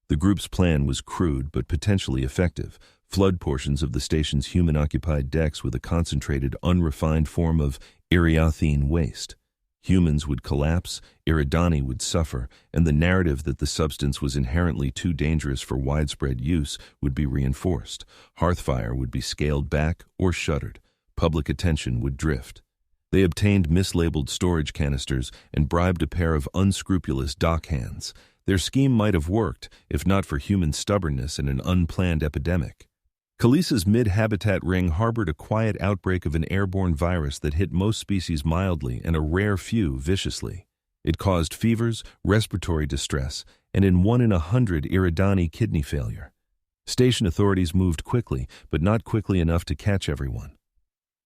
The group's plan was crude but potentially effective: flood portions of the station's human-occupied decks with a concentrated, unrefined form of Iriothene waste. Humans would collapse, Eridani would suffer, and the narrative that the substance was inherently too dangerous for widespread use would be reinforced. Hearthfire would be scaled back or shuttered. Public attention would drift. They obtained mislabeled storage canisters and bribed a pair of unscrupulous dockhands. Their scheme might have worked, if not for human stubbornness and an unplanned epidemic. Kalisa's mid-habitat ring harbored a quiet outbreak of an airborne virus that hit most species mildly and a rare few viciously. It caused fevers, respiratory distress, and in 1 in 100 Eridani kidney failure. Station authorities moved quickly, but not quickly enough to catch everyone.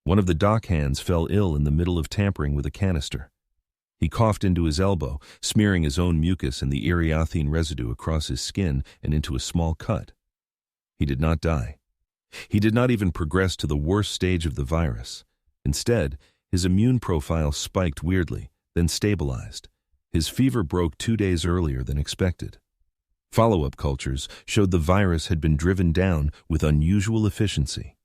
One of the dockhands fell ill in the middle of tampering with a canister. He coughed into his elbow, smearing his own mucus and the Iriothene residue across his skin and into a small cut. He did not die. He did not even progress to the worst stage of the virus. Instead, his immune profile spiked weirdly, then stabilized. His fever broke 2 days earlier than expected. Follow-up cultures showed the virus had been driven down with unusual efficiency.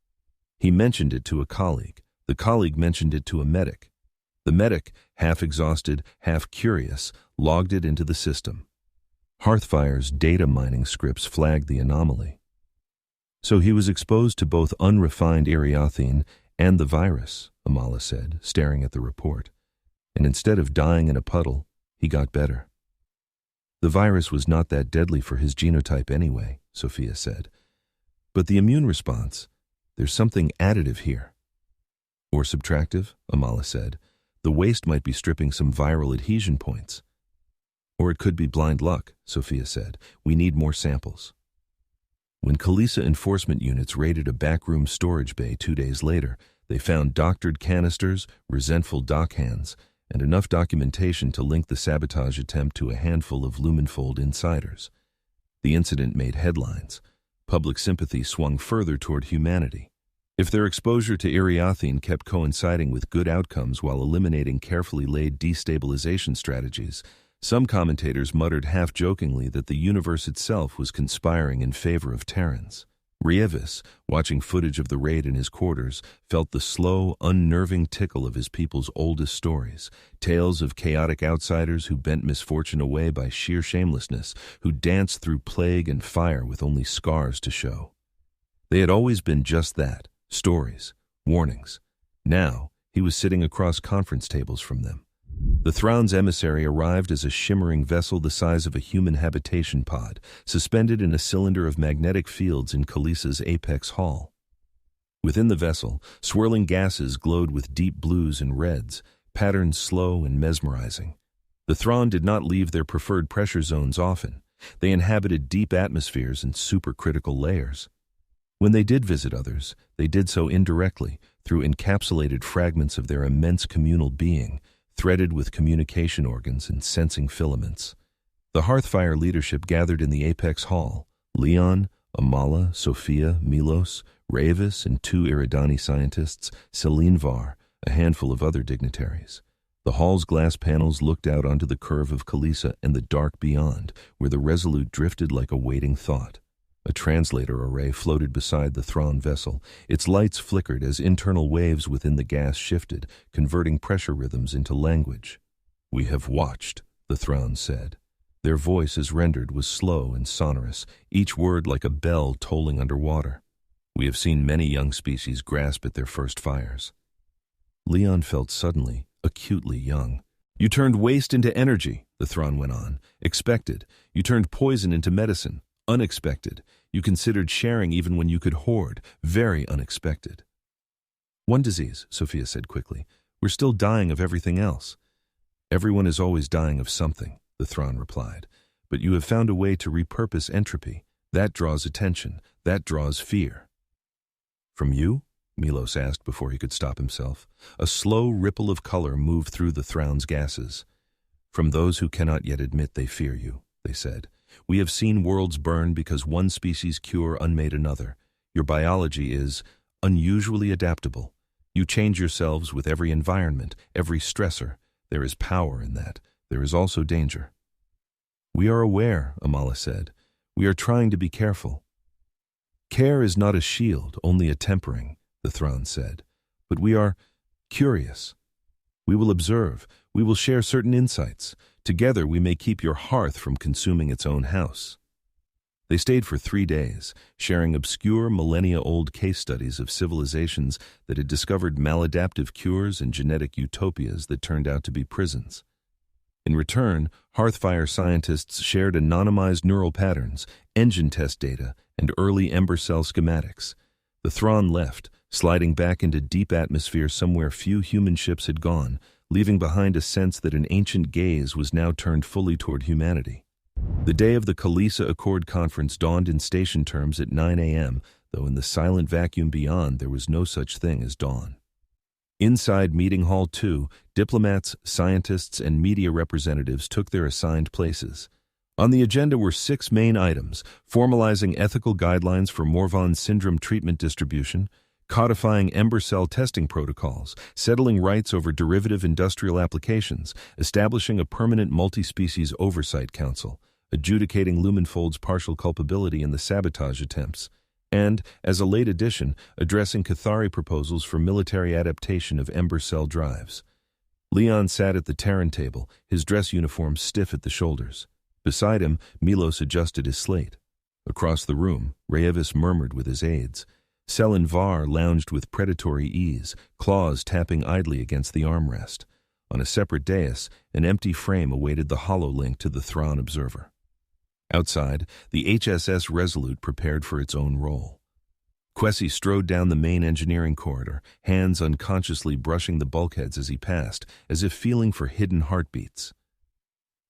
He mentioned it to a colleague. The colleague mentioned it to a medic. The medic, half exhausted, half curious, logged it into the system. Hearthfire's data mining scripts flagged the anomaly. So he was exposed to both unrefined Iriothene and the virus, Amala said, staring at the report. And instead of dying in a puddle, he got better. The virus was not that deadly for his genotype anyway, Sophia said. But the immune response, there's something additive here. Or subtractive, Amala said. The waste might be stripping some viral adhesion points. Or it could be blind luck, Sophia said. We need more samples. When Kalisa enforcement units raided a backroom storage bay 2 days later, they found doctored canisters, resentful dockhands, and enough documentation to link the sabotage attempt to a handful of Lumenfold insiders. The incident made headlines. Public sympathy swung further toward humanity. If their exposure to Iriothene kept coinciding with good outcomes while eliminating carefully laid destabilization strategies, some commentators muttered half-jokingly that the universe itself was conspiring in favor of Terrans. Rhaevis, watching footage of the raid in his quarters, felt the slow, unnerving tickle of his people's oldest stories, tales of chaotic outsiders who bent misfortune away by sheer shamelessness, who danced through plague and fire with only scars to show. They had always been just that, stories, warnings. Now, he was sitting across conference tables from them. The Thraun's emissary arrived as a shimmering vessel the size of a human habitation pod, suspended in a cylinder of magnetic fields in Kalisa's apex hall. Within the vessel, swirling gases glowed with deep blues and reds, patterns slow and mesmerizing. The Thraun did not leave their preferred pressure zones often. They inhabited deep atmospheres and supercritical layers. When they did visit others, they did so indirectly, through encapsulated fragments of their immense communal being, threaded with communication organs and sensing filaments. The Hearthfire leadership gathered in the Apex Hall: Leon, Amala, Sophia, Milos, Rhaevis, and 2 Iriothene scientists, Celine Var, a handful of other dignitaries. The hall's glass panels looked out onto the curve of Kalisa and the dark beyond, where the Resolute drifted like a waiting thought. A translator array floated beside the Thrawn vessel. Its lights flickered as internal waves within the gas shifted, converting pressure rhythms into language. "We have watched," the Thrawn said. Their voice, as rendered, was slow and sonorous, each word like a bell tolling underwater. "We have seen many young species grasp at their first fires." Leon felt suddenly, acutely young. "You turned waste into energy," the Thrawn went on. "Expected. You turned poison into medicine. Unexpected. You considered sharing even when you could hoard. Very unexpected." "One disease," Sophia said quickly. "We're still dying of everything else." "Everyone is always dying of something," the Thrawn replied. "But you have found a way to repurpose entropy. That draws attention. That draws fear." "From you?" Milos asked before he could stop himself. A slow ripple of color moved through the Thrawn's gases. "From those who cannot yet admit they fear you," they said. "We have seen worlds burn because one species' cure unmade another. Your biology is unusually adaptable. You change yourselves with every environment, every stressor. There is power in that. There is also danger." "We are aware," Amala said. "We are trying to be careful." "Care is not a shield, only a tempering," the Thrawn said. "But we are curious. We will observe. We will share certain insights. Together we may keep your hearth from consuming its own house." They stayed for 3 days, sharing obscure millennia-old case studies of civilizations that had discovered maladaptive cures and genetic utopias that turned out to be prisons. In return, Hearthfire scientists shared anonymized neural patterns, engine test data, and early Ember Cell schematics. The Thrawn left, sliding back into deep atmosphere somewhere few human ships had gone, leaving behind a sense that an ancient gaze was now turned fully toward humanity. The day of the Kalisa Accord conference dawned in station terms at 9 a.m., though in the silent vacuum beyond there was no such thing as dawn. Inside Meeting Hall 2, diplomats, scientists, and media representatives took their assigned places. On the agenda were 6 main items: formalizing ethical guidelines for Morvan syndrome treatment distribution, codifying Ember Cell testing protocols, settling rights over derivative industrial applications, establishing a permanent multi-species oversight council, adjudicating Lumenfold's partial culpability in the sabotage attempts, and, as a late addition, addressing Cathari proposals for military adaptation of Ember Cell drives. Leon sat at the Terran table, his dress uniform stiff at the shoulders. Beside him, Milos adjusted his slate. Across the room, Rhaevis murmured with his aides. Celine Var lounged with predatory ease, claws tapping idly against the armrest. On a separate dais, an empty frame awaited the hololink to the Thrawn observer. Outside, the HSS Resolute prepared for its own role. Quessy strode down the main engineering corridor, hands unconsciously brushing the bulkheads as he passed, as if feeling for hidden heartbeats.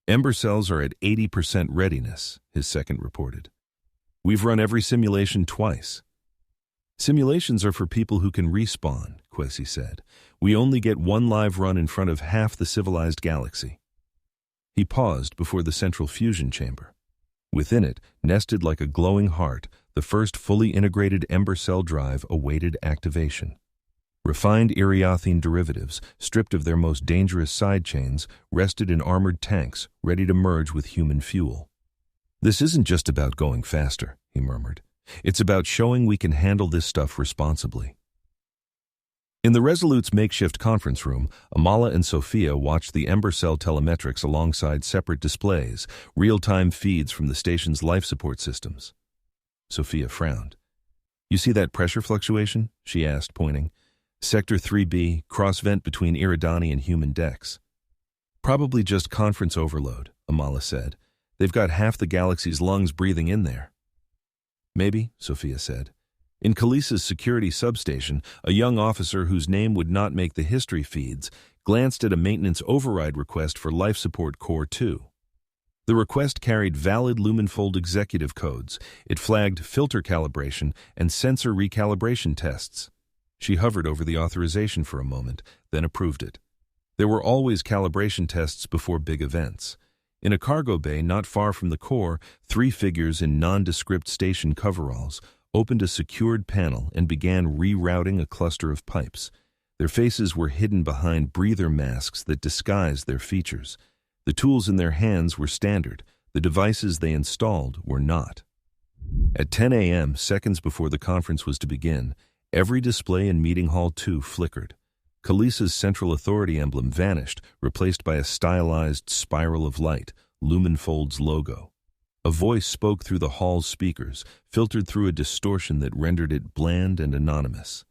"Ember cells are at 80% readiness," his second reported. "We've run every simulation twice." "Simulations are for people who can respawn," Quessy said. "We only get one live run in front of half the civilized galaxy." He paused before the central fusion chamber. Within it, nested like a glowing heart, the first fully integrated Ember Cell drive awaited activation. Refined Iriothene derivatives, stripped of their most dangerous side chains, rested in armored tanks, ready to merge with human fuel. "This isn't just about going faster," he murmured. It's about showing we can handle this stuff responsibly. In the Resolute's makeshift conference room, Amala and Sophia watched the Ember Cell telemetrics alongside separate displays, real-time feeds from the station's life support systems. Sophia frowned. "You see that pressure fluctuation?" she asked, pointing. "Sector 3B, cross-vent between Iriothene and human decks." "Probably just conference overload," Amala said. "They've got half the galaxy's lungs breathing in there." "Maybe," Sophia said. In Kalisa's security substation, a young officer whose name would not make the history feeds glanced at a maintenance override request for Life Support Core 2. The request carried valid Lumenfold executive codes. It flagged filter calibration and sensor recalibration tests. She hovered over the authorization for a moment, then approved it. There were always calibration tests before big events. In a cargo bay not far from the core, 3 figures in nondescript station coveralls opened a secured panel and began rerouting a cluster of pipes. Their faces were hidden behind breather masks that disguised their features. The tools in their hands were standard. The devices they installed were not. At 10 a.m., seconds before the conference was to begin, every display in Meeting Hall 2 flickered. Kalisa's central authority emblem vanished, replaced by a stylized spiral of light, Lumenfold's logo. A voice spoke through the hall's speakers, filtered through a distortion that rendered it bland and anonymous.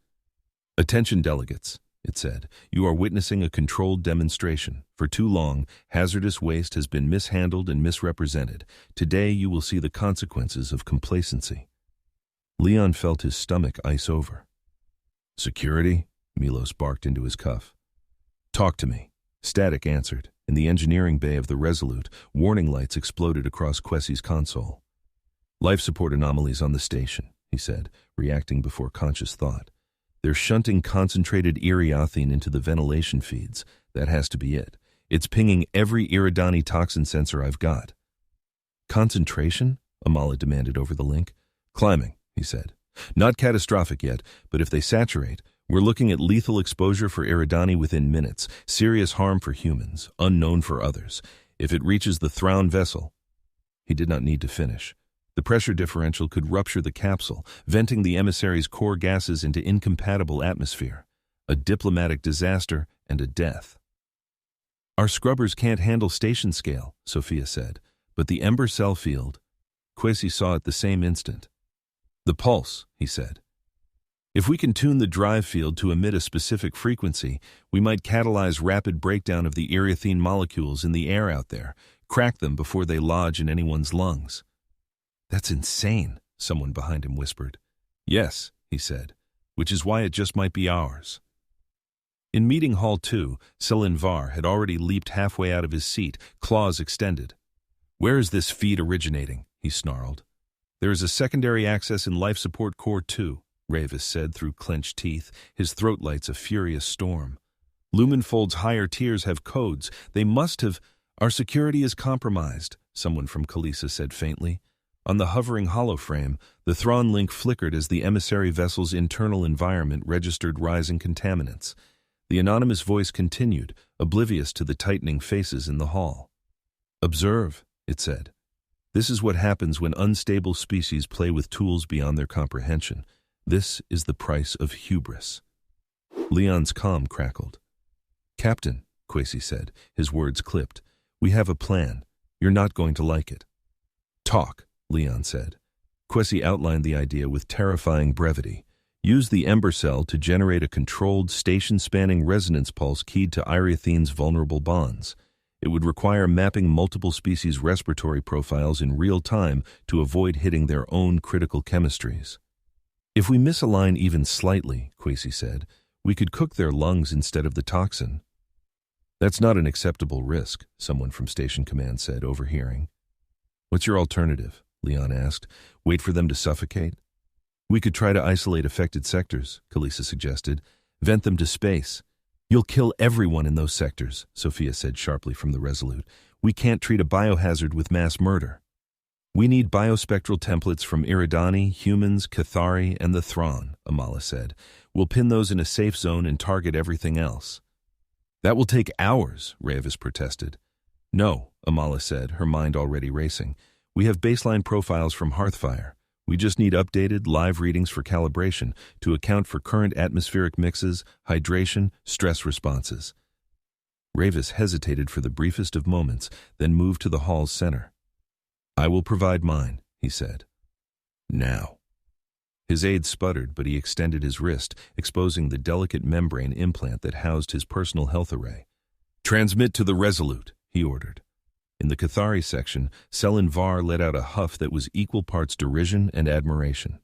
"Attention delegates," it said. "You are witnessing a controlled demonstration. For too long, hazardous waste has been mishandled and misrepresented. Today you will see the consequences of complacency." Leon felt his stomach ice over. "Security?" Milos barked into his cuff. "Talk to me." Static answered. In the engineering bay of the Resolute, warning lights exploded across Quessie's console. "Life support anomalies on the station," he said, reacting before conscious thought. "They're shunting concentrated Iriothene into the ventilation feeds. That has to be it. It's pinging every Iriothene toxin sensor I've got." "Concentration?" Amala demanded over the link. "Climbing," he said. "Not catastrophic yet, but if they saturate, we're looking at lethal exposure for Iriothene within minutes, serious harm for humans, unknown for others. If it reaches the Thraun vessel..." He did not need to finish. The pressure differential could rupture the capsule, venting the emissary's core gases into incompatible atmosphere. A diplomatic disaster and a death. "Our scrubbers can't handle station scale," Sophia said, "but the Ember Cell field..." Quasi saw it the same instant. "The pulse," he said. "If we can tune the drive field to emit a specific frequency, we might catalyze rapid breakdown of the Iriothene molecules in the air out there, crack them before they lodge in anyone's lungs." "That's insane," someone behind him whispered. "Yes," he said, "which is why it just might be ours." In Meeting Hall 2, Selinvar had already leaped halfway out of his seat, claws extended. "Where is this feed originating?" he snarled. "There is a secondary access in Life Support Core 2, Rhaevis said through clenched teeth, his throat lights a furious storm. "Lumenfold's higher tiers have codes. They must have..." "Our security is compromised," someone from Kalisa said faintly. On the hovering holoframe, the Thraun link flickered as the emissary vessel's internal environment registered rising contaminants. The anonymous voice continued, oblivious to the tightening faces in the hall. "Observe," it said. "This is what happens when unstable species play with tools beyond their comprehension. This is the price of hubris." Leon's comm crackled. "Captain," Quasi said, his words clipped, "we have a plan. You're not going to like it." "Talk," Leon said. Quasi outlined the idea with terrifying brevity. Use the Ember Cell to generate a controlled, station-spanning resonance pulse keyed to Iriothene's vulnerable bonds. It would require mapping multiple species' respiratory profiles in real time to avoid hitting their own critical chemistries. "If we misalign even slightly," Quasi said, "we could cook their lungs instead of the toxin." "That's not an acceptable risk," someone from Station Command said, overhearing. "What's your alternative?" Leon asked. "Wait for them to suffocate?" "We could try to isolate affected sectors," Kalisa suggested. "Vent them to space." "You'll kill everyone in those sectors," Sophia said sharply from the Resolute. "We can't treat a biohazard with mass murder." "We need biospectral templates from Iriothene, humans, Cathari, and the Thraun," Amala said. "We'll pin those in a safe zone and target everything else." "That will take hours," Rhaevis protested. "No," Amala said, her mind already racing. "We have baseline profiles from Hearthfire. We just need updated, live readings for calibration to account for current atmospheric mixes, hydration, stress responses. Rhaevis hesitated for the briefest of moments, then moved to the hall's center. "I will provide mine," he said. "Now." His aide sputtered, but he extended his wrist, exposing the delicate membrane implant that housed his personal health array. "Transmit to the Resolute," he ordered. In the Cathari section, Selinvar let out a huff that was equal parts derision and admiration.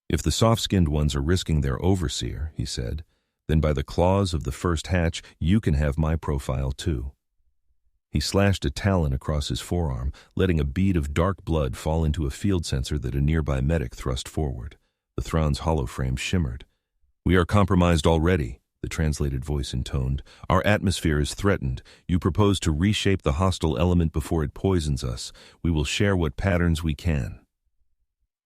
"If the soft-skinned ones are risking their overseer," he said, "then by the claws of the first hatch, you can have my profile too." He slashed a talon across his forearm, letting a bead of dark blood fall into a field sensor that a nearby medic thrust forward. The Thrawn's hollow frame shimmered. "We are compromised already," the translated voice intoned. "Our atmosphere is threatened. You propose to reshape the hostile element before it poisons us. We will share what patterns we can."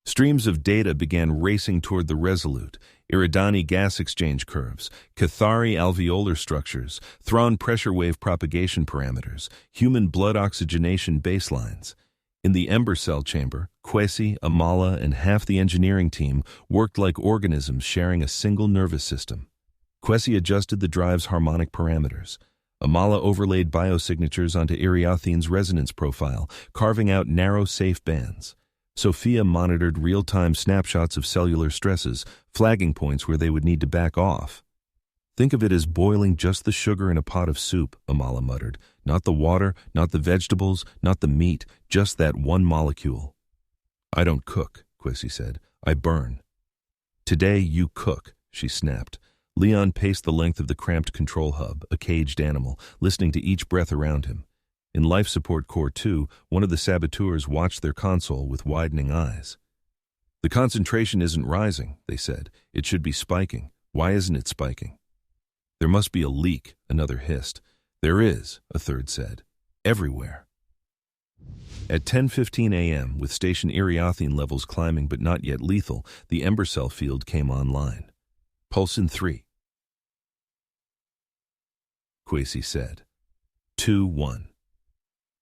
Streams of data began racing toward the Resolute. Iridani gas exchange curves, Cathari alveolar structures, Thrawn pressure wave propagation parameters, human blood oxygenation baselines. In the Ember Cell chamber, Kalisa, Amala, and half the engineering team worked like organisms sharing a single nervous system. Kalisa adjusted the drive's harmonic parameters. Amala overlaid biosignatures onto Iriothene's resonance profile, carving out narrow, safe bands. Sophia monitored real-time snapshots of cellular stresses, flagging points where they would need to back off. "Think of it as boiling just the sugar in a pot of soup," Amala muttered. "Not the water, not the vegetables, not the meat, just that one molecule." "I don't cook," Kalisa said. "I burn." "Today you cook," she snapped. Leon paced the length of the cramped control hub, a caged animal, listening to each breath around him. In Life Support Core 2, one of the saboteurs watched their console with widening eyes. "The concentration isn't rising," they said. "It should be spiking. Why isn't it spiking?" "There must be a leak," another hissed. "There is," a third said. "Everywhere." At 10:15 a.m., with station Iriothene levels climbing but not yet lethal, the Ember Cell field came online. "Pulse in 3. Kalisa said. 2-1.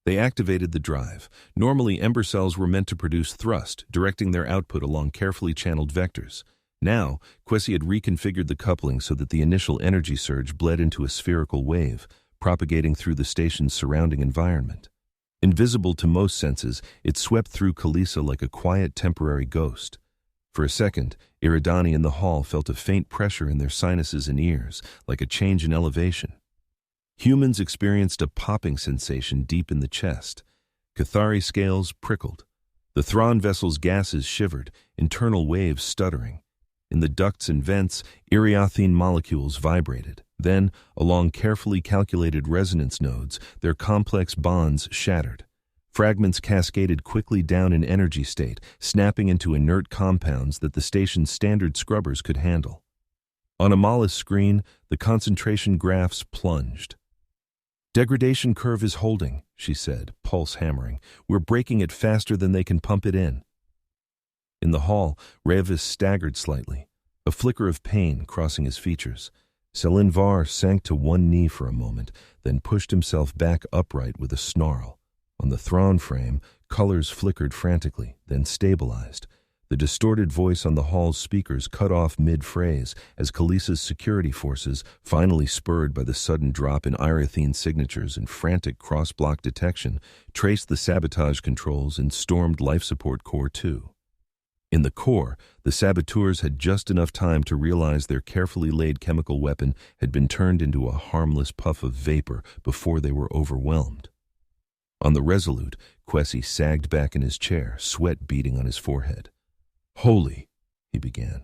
They activated the drive. Normally, Ember Cells were meant to produce thrust, directing their output along carefully channeled vectors. Now, Kalisa had reconfigured the coupling so that the initial energy surge bled into a spherical wave, propagating through the station's surrounding environment. Invisible to most senses, it swept through Kalisa like a quiet temporary ghost. For a second, Iridani in the hall felt a faint pressure in their sinuses and ears, like a change in elevation. Humans experienced a popping sensation deep in the chest. Cathari scales prickled. The Thrawn vessel's gases shivered, internal waves stuttering. In the ducts and vents, Iriothene molecules vibrated. Then, along carefully calculated resonance nodes, their complex bonds shattered. Fragments cascaded quickly down in energy state, snapping into inert compounds that the station's standard scrubbers could handle. On Amala's screen, the concentration graphs plunged. "Degradation curve is holding," she said, pulse hammering. "We're breaking it faster than they can pump it in." In the hall, Rhaevis staggered slightly, a flicker of pain crossing his features. Selinvar sank to one knee for a moment, then pushed himself back upright with a snarl. On the Thrawn frame, colors flickered frantically, then stabilized. The distorted voice on the hall's speakers cut off mid-phrase as Kalisa's security forces, finally spurred by the sudden drop in Iriothene signatures and frantic cross-block detection, traced the sabotage controls and stormed Life Support Core 2. In the core, the saboteurs had just enough time to realize their carefully laid chemical weapon had been turned into a harmless puff of vapor before they were overwhelmed. On the Resolute, Kalisa sagged back in his chair, sweat beading on his forehead. "Holy," he began.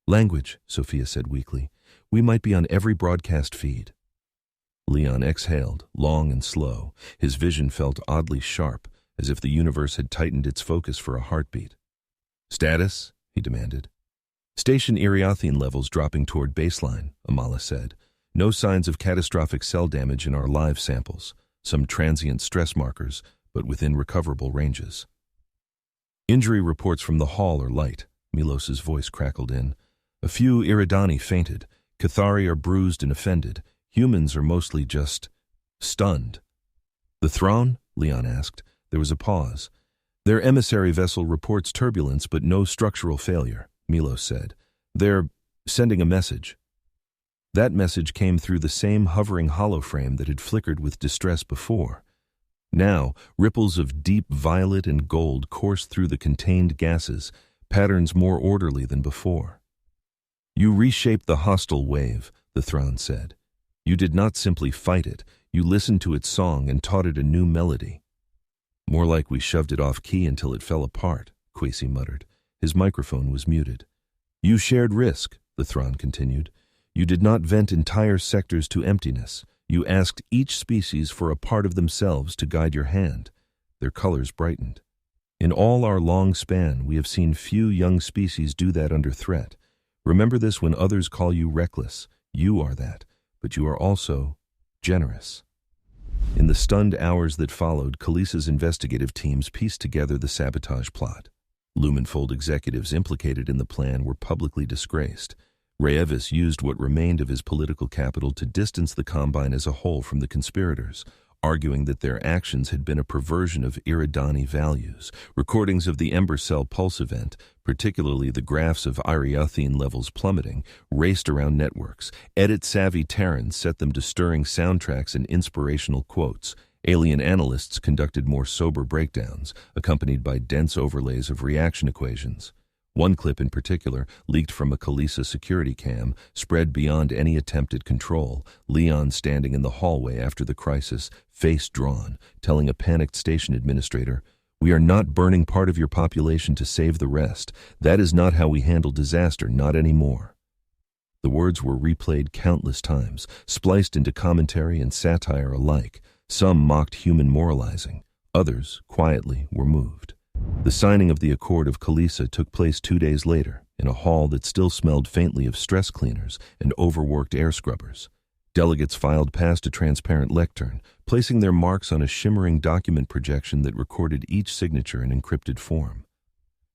"Language," Sophia said weakly. "We might be on every broadcast feed." Leon exhaled, long and slow. His vision felt oddly sharp, as if the universe had tightened its focus for a heartbeat. "Status?" he demanded. "Station Iriothene levels dropping toward baseline," Amala said. "No signs of catastrophic cell damage in our live samples. Some transient stress markers, but within recoverable ranges." "Injury reports from the hall are light," Milos's voice crackled in. "A few Iridani fainted. Cathari are bruised and offended. Humans are mostly just stunned." "The Thrawn?" Leon asked. There was a pause. Their emissary vessel reports turbulence but no structural failure, Milos said. They're sending a message. That message came through the same hovering holoframe that had flickered with distress before. Now, ripples of deep violet and gold coursed through the contained gases, patterns more orderly than before. You reshaped the hostile wave, the Thraun said. You did not simply fight it, you listened to its song and taught it a new melody. More like we shoved it off key until it fell apart, Kwesi muttered. His microphone was muted. You shared risk, the Thraun continued. You did not vent entire sectors to emptiness. You asked each species for a part of themselves to guide your hand. Their colors brightened. In all our long span, we have seen few young species do that under threat. Remember this when others call you reckless. You are that, but you are also generous. In the stunned hours that followed, Kalisa's investigative teams pieced together the sabotage plot. Lumenfold executives implicated in the plan were publicly disgraced. Rhaevis used what remained of his political capital to distance the Combine as a whole from the conspirators, arguing that their actions had been a perversion of Iriothene values. Recordings of the Ember Cell pulse event, particularly the graphs of Iriothene levels plummeting, raced around networks. Edit-savvy Terrans set them to stirring soundtracks and inspirational quotes. Alien analysts conducted more sober breakdowns, accompanied by dense overlays of reaction equations. One clip in particular, leaked from a Kalisa security cam, spread beyond any attempt at control. Leon standing in the hallway after the crisis, face drawn, telling a panicked station administrator, "We are not burning part of your population to save the rest. That is not how we handle disaster, not anymore." The words were replayed countless times, spliced into commentary and satire alike. Some mocked human moralizing. Others, quietly, were moved. The signing of the Accord of Kalisa took place 2 days later, in a hall that still smelled faintly of stress cleaners and overworked air scrubbers. Delegates filed past a transparent lectern, placing their marks on a shimmering document projection that recorded each signature in encrypted form.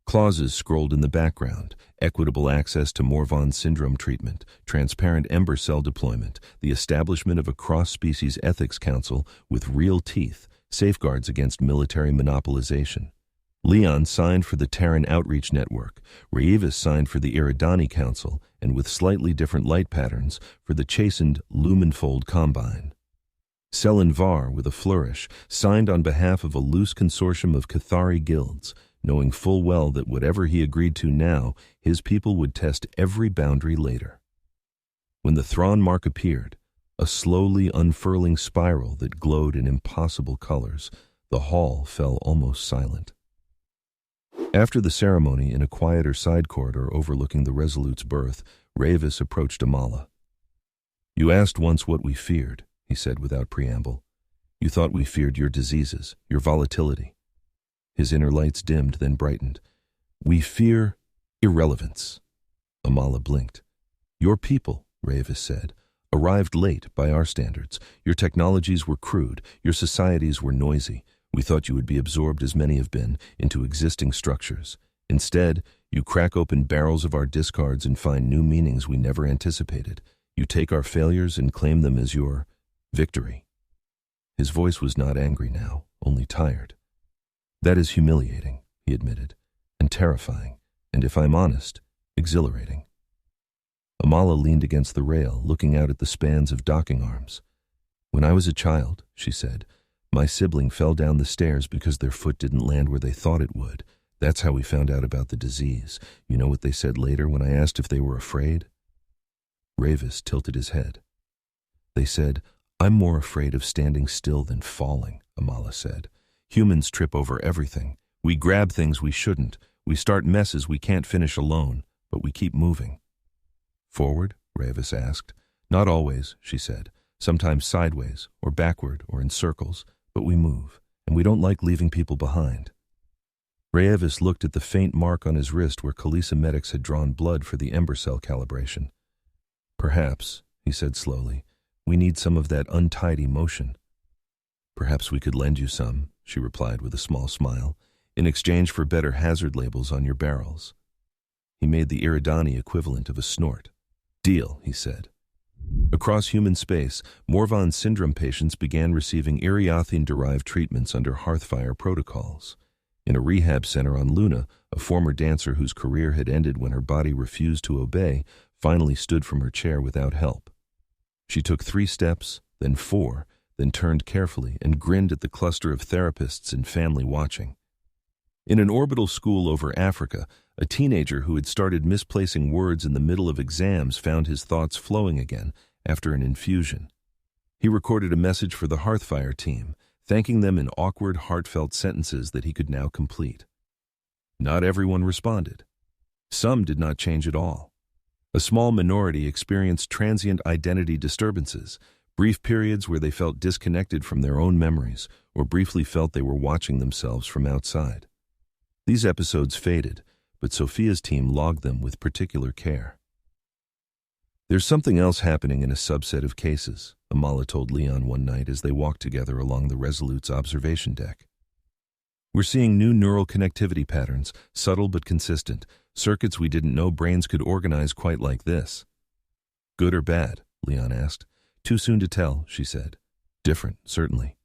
Clauses scrolled in the background: equitable access to Morvan syndrome treatment, transparent Ember Cell deployment, the establishment of a cross-species ethics council with real teeth, safeguards against military monopolization. Leon signed for the Terran Outreach Network, Rhaevis signed for the Iriothene Council, and with slightly different light patterns, for the chastened Lumenfold Combine. Selen Var, with a flourish, signed on behalf of a loose consortium of Cathari guilds, knowing full well that whatever he agreed to now, his people would test every boundary later. When the Thraun mark appeared, a slowly unfurling spiral that glowed in impossible colors, the hall fell almost silent. After the ceremony, in a quieter side corridor overlooking the Resolute's berth, Rhaevis approached Amala. "You asked once what we feared," he said without preamble. "You thought we feared your diseases, your volatility." His inner lights dimmed, then brightened. "We fear irrelevance." Amala blinked. "Your people," Rhaevis said, "arrived late by our standards. Your technologies were crude, your societies were noisy. We thought you would be absorbed, as many have been, into existing structures. Instead, you crack open barrels of our discards and find new meanings we never anticipated. You take our failures and claim them as your victory." His voice was not angry now, only tired. "That is humiliating," he admitted, "and terrifying, and if I'm honest, exhilarating." Amala leaned against the rail, looking out at the spans of docking arms. "When I was a child," she said, "my sibling fell down the stairs because their foot didn't land where they thought it would. That's how we found out about the disease. You know what they said later when I asked if they were afraid?" Rhaevis tilted his head. "They said, 'I'm more afraid of standing still than falling,'" Amala said. "Humans trip over everything. We grab things we shouldn't. We start messes we can't finish alone, but we keep moving." "Forward?" Rhaevis asked. "Not always," she said. "Sometimes sideways, or backward, or in circles. But we move, and we don't like leaving people behind." Rhaevis looked at the faint mark on his wrist where Kalisa medics had drawn blood for the Ember Cell calibration. "Perhaps," he said slowly, "we need some of that untidy motion." "Perhaps we could lend you some," she replied with a small smile, "in exchange for better hazard labels on your barrels." He made the Iriothene equivalent of a snort. "Deal," he said. Across human space, Morvan syndrome patients began receiving Iriothene-derived treatments under Hearthfire protocols. In a rehab center on Luna, a former dancer whose career had ended when her body refused to obey finally stood from her chair without help. She took 3 steps, then 4, then turned carefully and grinned at the cluster of therapists and family watching. In an orbital school over Africa, a teenager who had started misplacing words in the middle of exams found his thoughts flowing again after an infusion. He recorded a message for the Hearthfire team, thanking them in awkward, heartfelt sentences that he could now complete. Not everyone responded. Some did not change at all. A small minority experienced transient identity disturbances, brief periods where they felt disconnected from their own memories or briefly felt they were watching themselves from outside. These episodes faded, but Sophia's team logged them with particular care. "There's something else happening in a subset of cases," Amala told Leon one night as they walked together along the Resolute's observation deck. "We're seeing new neural connectivity patterns, subtle but consistent, circuits we didn't know brains could organize quite like this." "Good or bad?" Leon asked. "Too soon to tell," she said. "Different, certainly."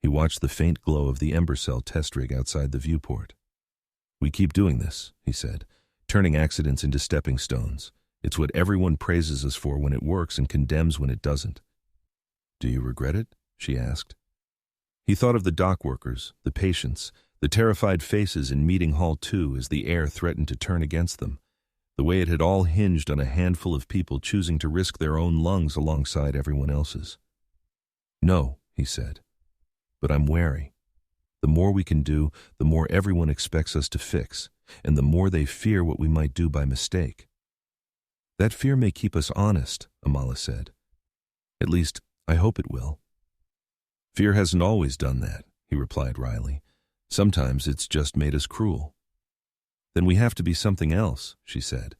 He watched the faint glow of the Ember Cell test rig outside the viewport. "We keep doing this," he said, "turning accidents into stepping stones. It's what everyone praises us for when it works and condemns when it doesn't." "Do you regret it?" she asked. He thought of the dock workers, the patients, the terrified faces in Meeting Hall 2 as the air threatened to turn against them, the way it had all hinged on a handful of people choosing to risk their own lungs alongside everyone else's. "No," he said, "but I'm wary. The more we can do, the more everyone expects us to fix, and the more they fear what we might do by mistake." "That fear may keep us honest," Amala said. "At least, I hope it will." "Fear hasn't always done that," he replied wryly. "Sometimes it's just made us cruel." "Then we have to be something else," she said.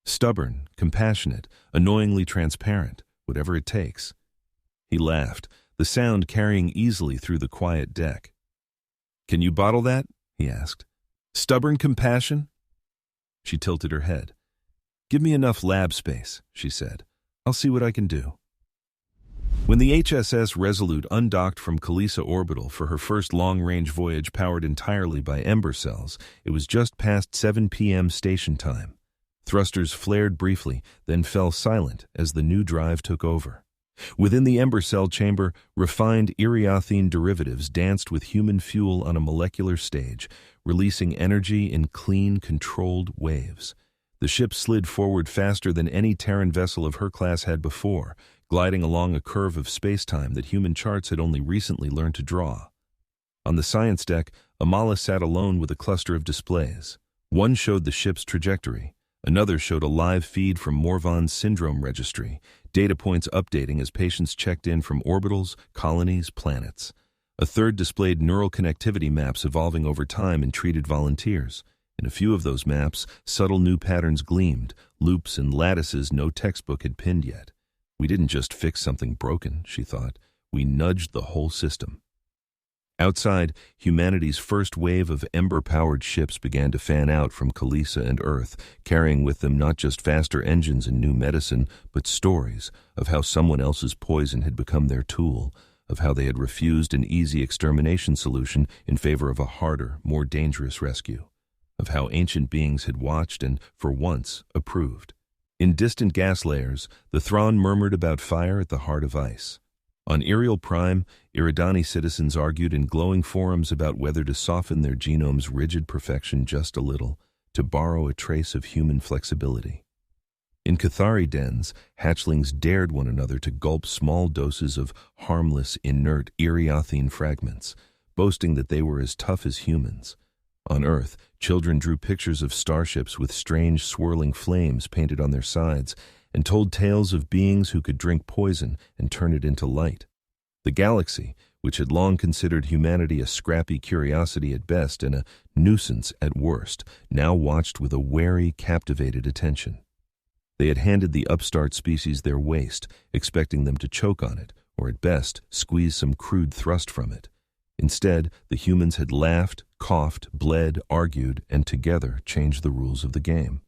"Stubborn, compassionate, annoyingly transparent, whatever it takes." He laughed, the sound carrying easily through the quiet deck. "Can you bottle that?" he asked. "Stubborn compassion?" She tilted her head. "Give me enough lab space," she said. "I'll see what I can do." When the HSS Resolute undocked from Kalisa Orbital for her first long-range voyage powered entirely by Ember Cells, it was just past 7 p.m. station time. Thrusters flared briefly, then fell silent as the new drive took over. Within the Ember Cell chamber, refined Iriothene derivatives danced with human fuel on a molecular stage, releasing energy in clean, controlled waves. The ship slid forward faster than any Terran vessel of her class had before, gliding along a curve of space-time that human charts had only recently learned to draw. On the science deck, Amala sat alone with a cluster of displays. One showed the ship's trajectory. Another showed a live feed from Morvan's syndrome registry, data points updating as patients checked in from orbitals, colonies, planets. A third displayed neural connectivity maps evolving over time in treated volunteers. In a few of those maps, subtle new patterns gleamed, loops and lattices no textbook had pinned yet. We didn't just fix something broken, she thought. We nudged the whole system. Outside, humanity's first wave of Ember-powered ships began to fan out from Kalisa and Earth, carrying with them not just faster engines and new medicine, but stories of how someone else's poison had become their tool, of how they had refused an easy extermination solution in favor of a harder, more dangerous rescue, of how ancient beings had watched and, for once, approved. In distant gas layers, the Thraun murmured about fire at the heart of ice. On Iriel Prime, Eridani citizens argued in glowing forums about whether to soften their genome's rigid perfection just a little, to borrow a trace of human flexibility. In Cathari dens, hatchlings dared one another to gulp small doses of harmless, inert Iriothene fragments, boasting that they were as tough as humans. On Earth, children drew pictures of starships with strange swirling flames painted on their sides and told tales of beings who could drink poison and turn it into light. The galaxy, which had long considered humanity a scrappy curiosity at best and a nuisance at worst, now watched with a wary, captivated attention. They had handed the upstart species their waste, expecting them to choke on it, or at best, squeeze some crude thrust from it. Instead, the humans had laughed, coughed, bled, argued, and together changed the rules of the game.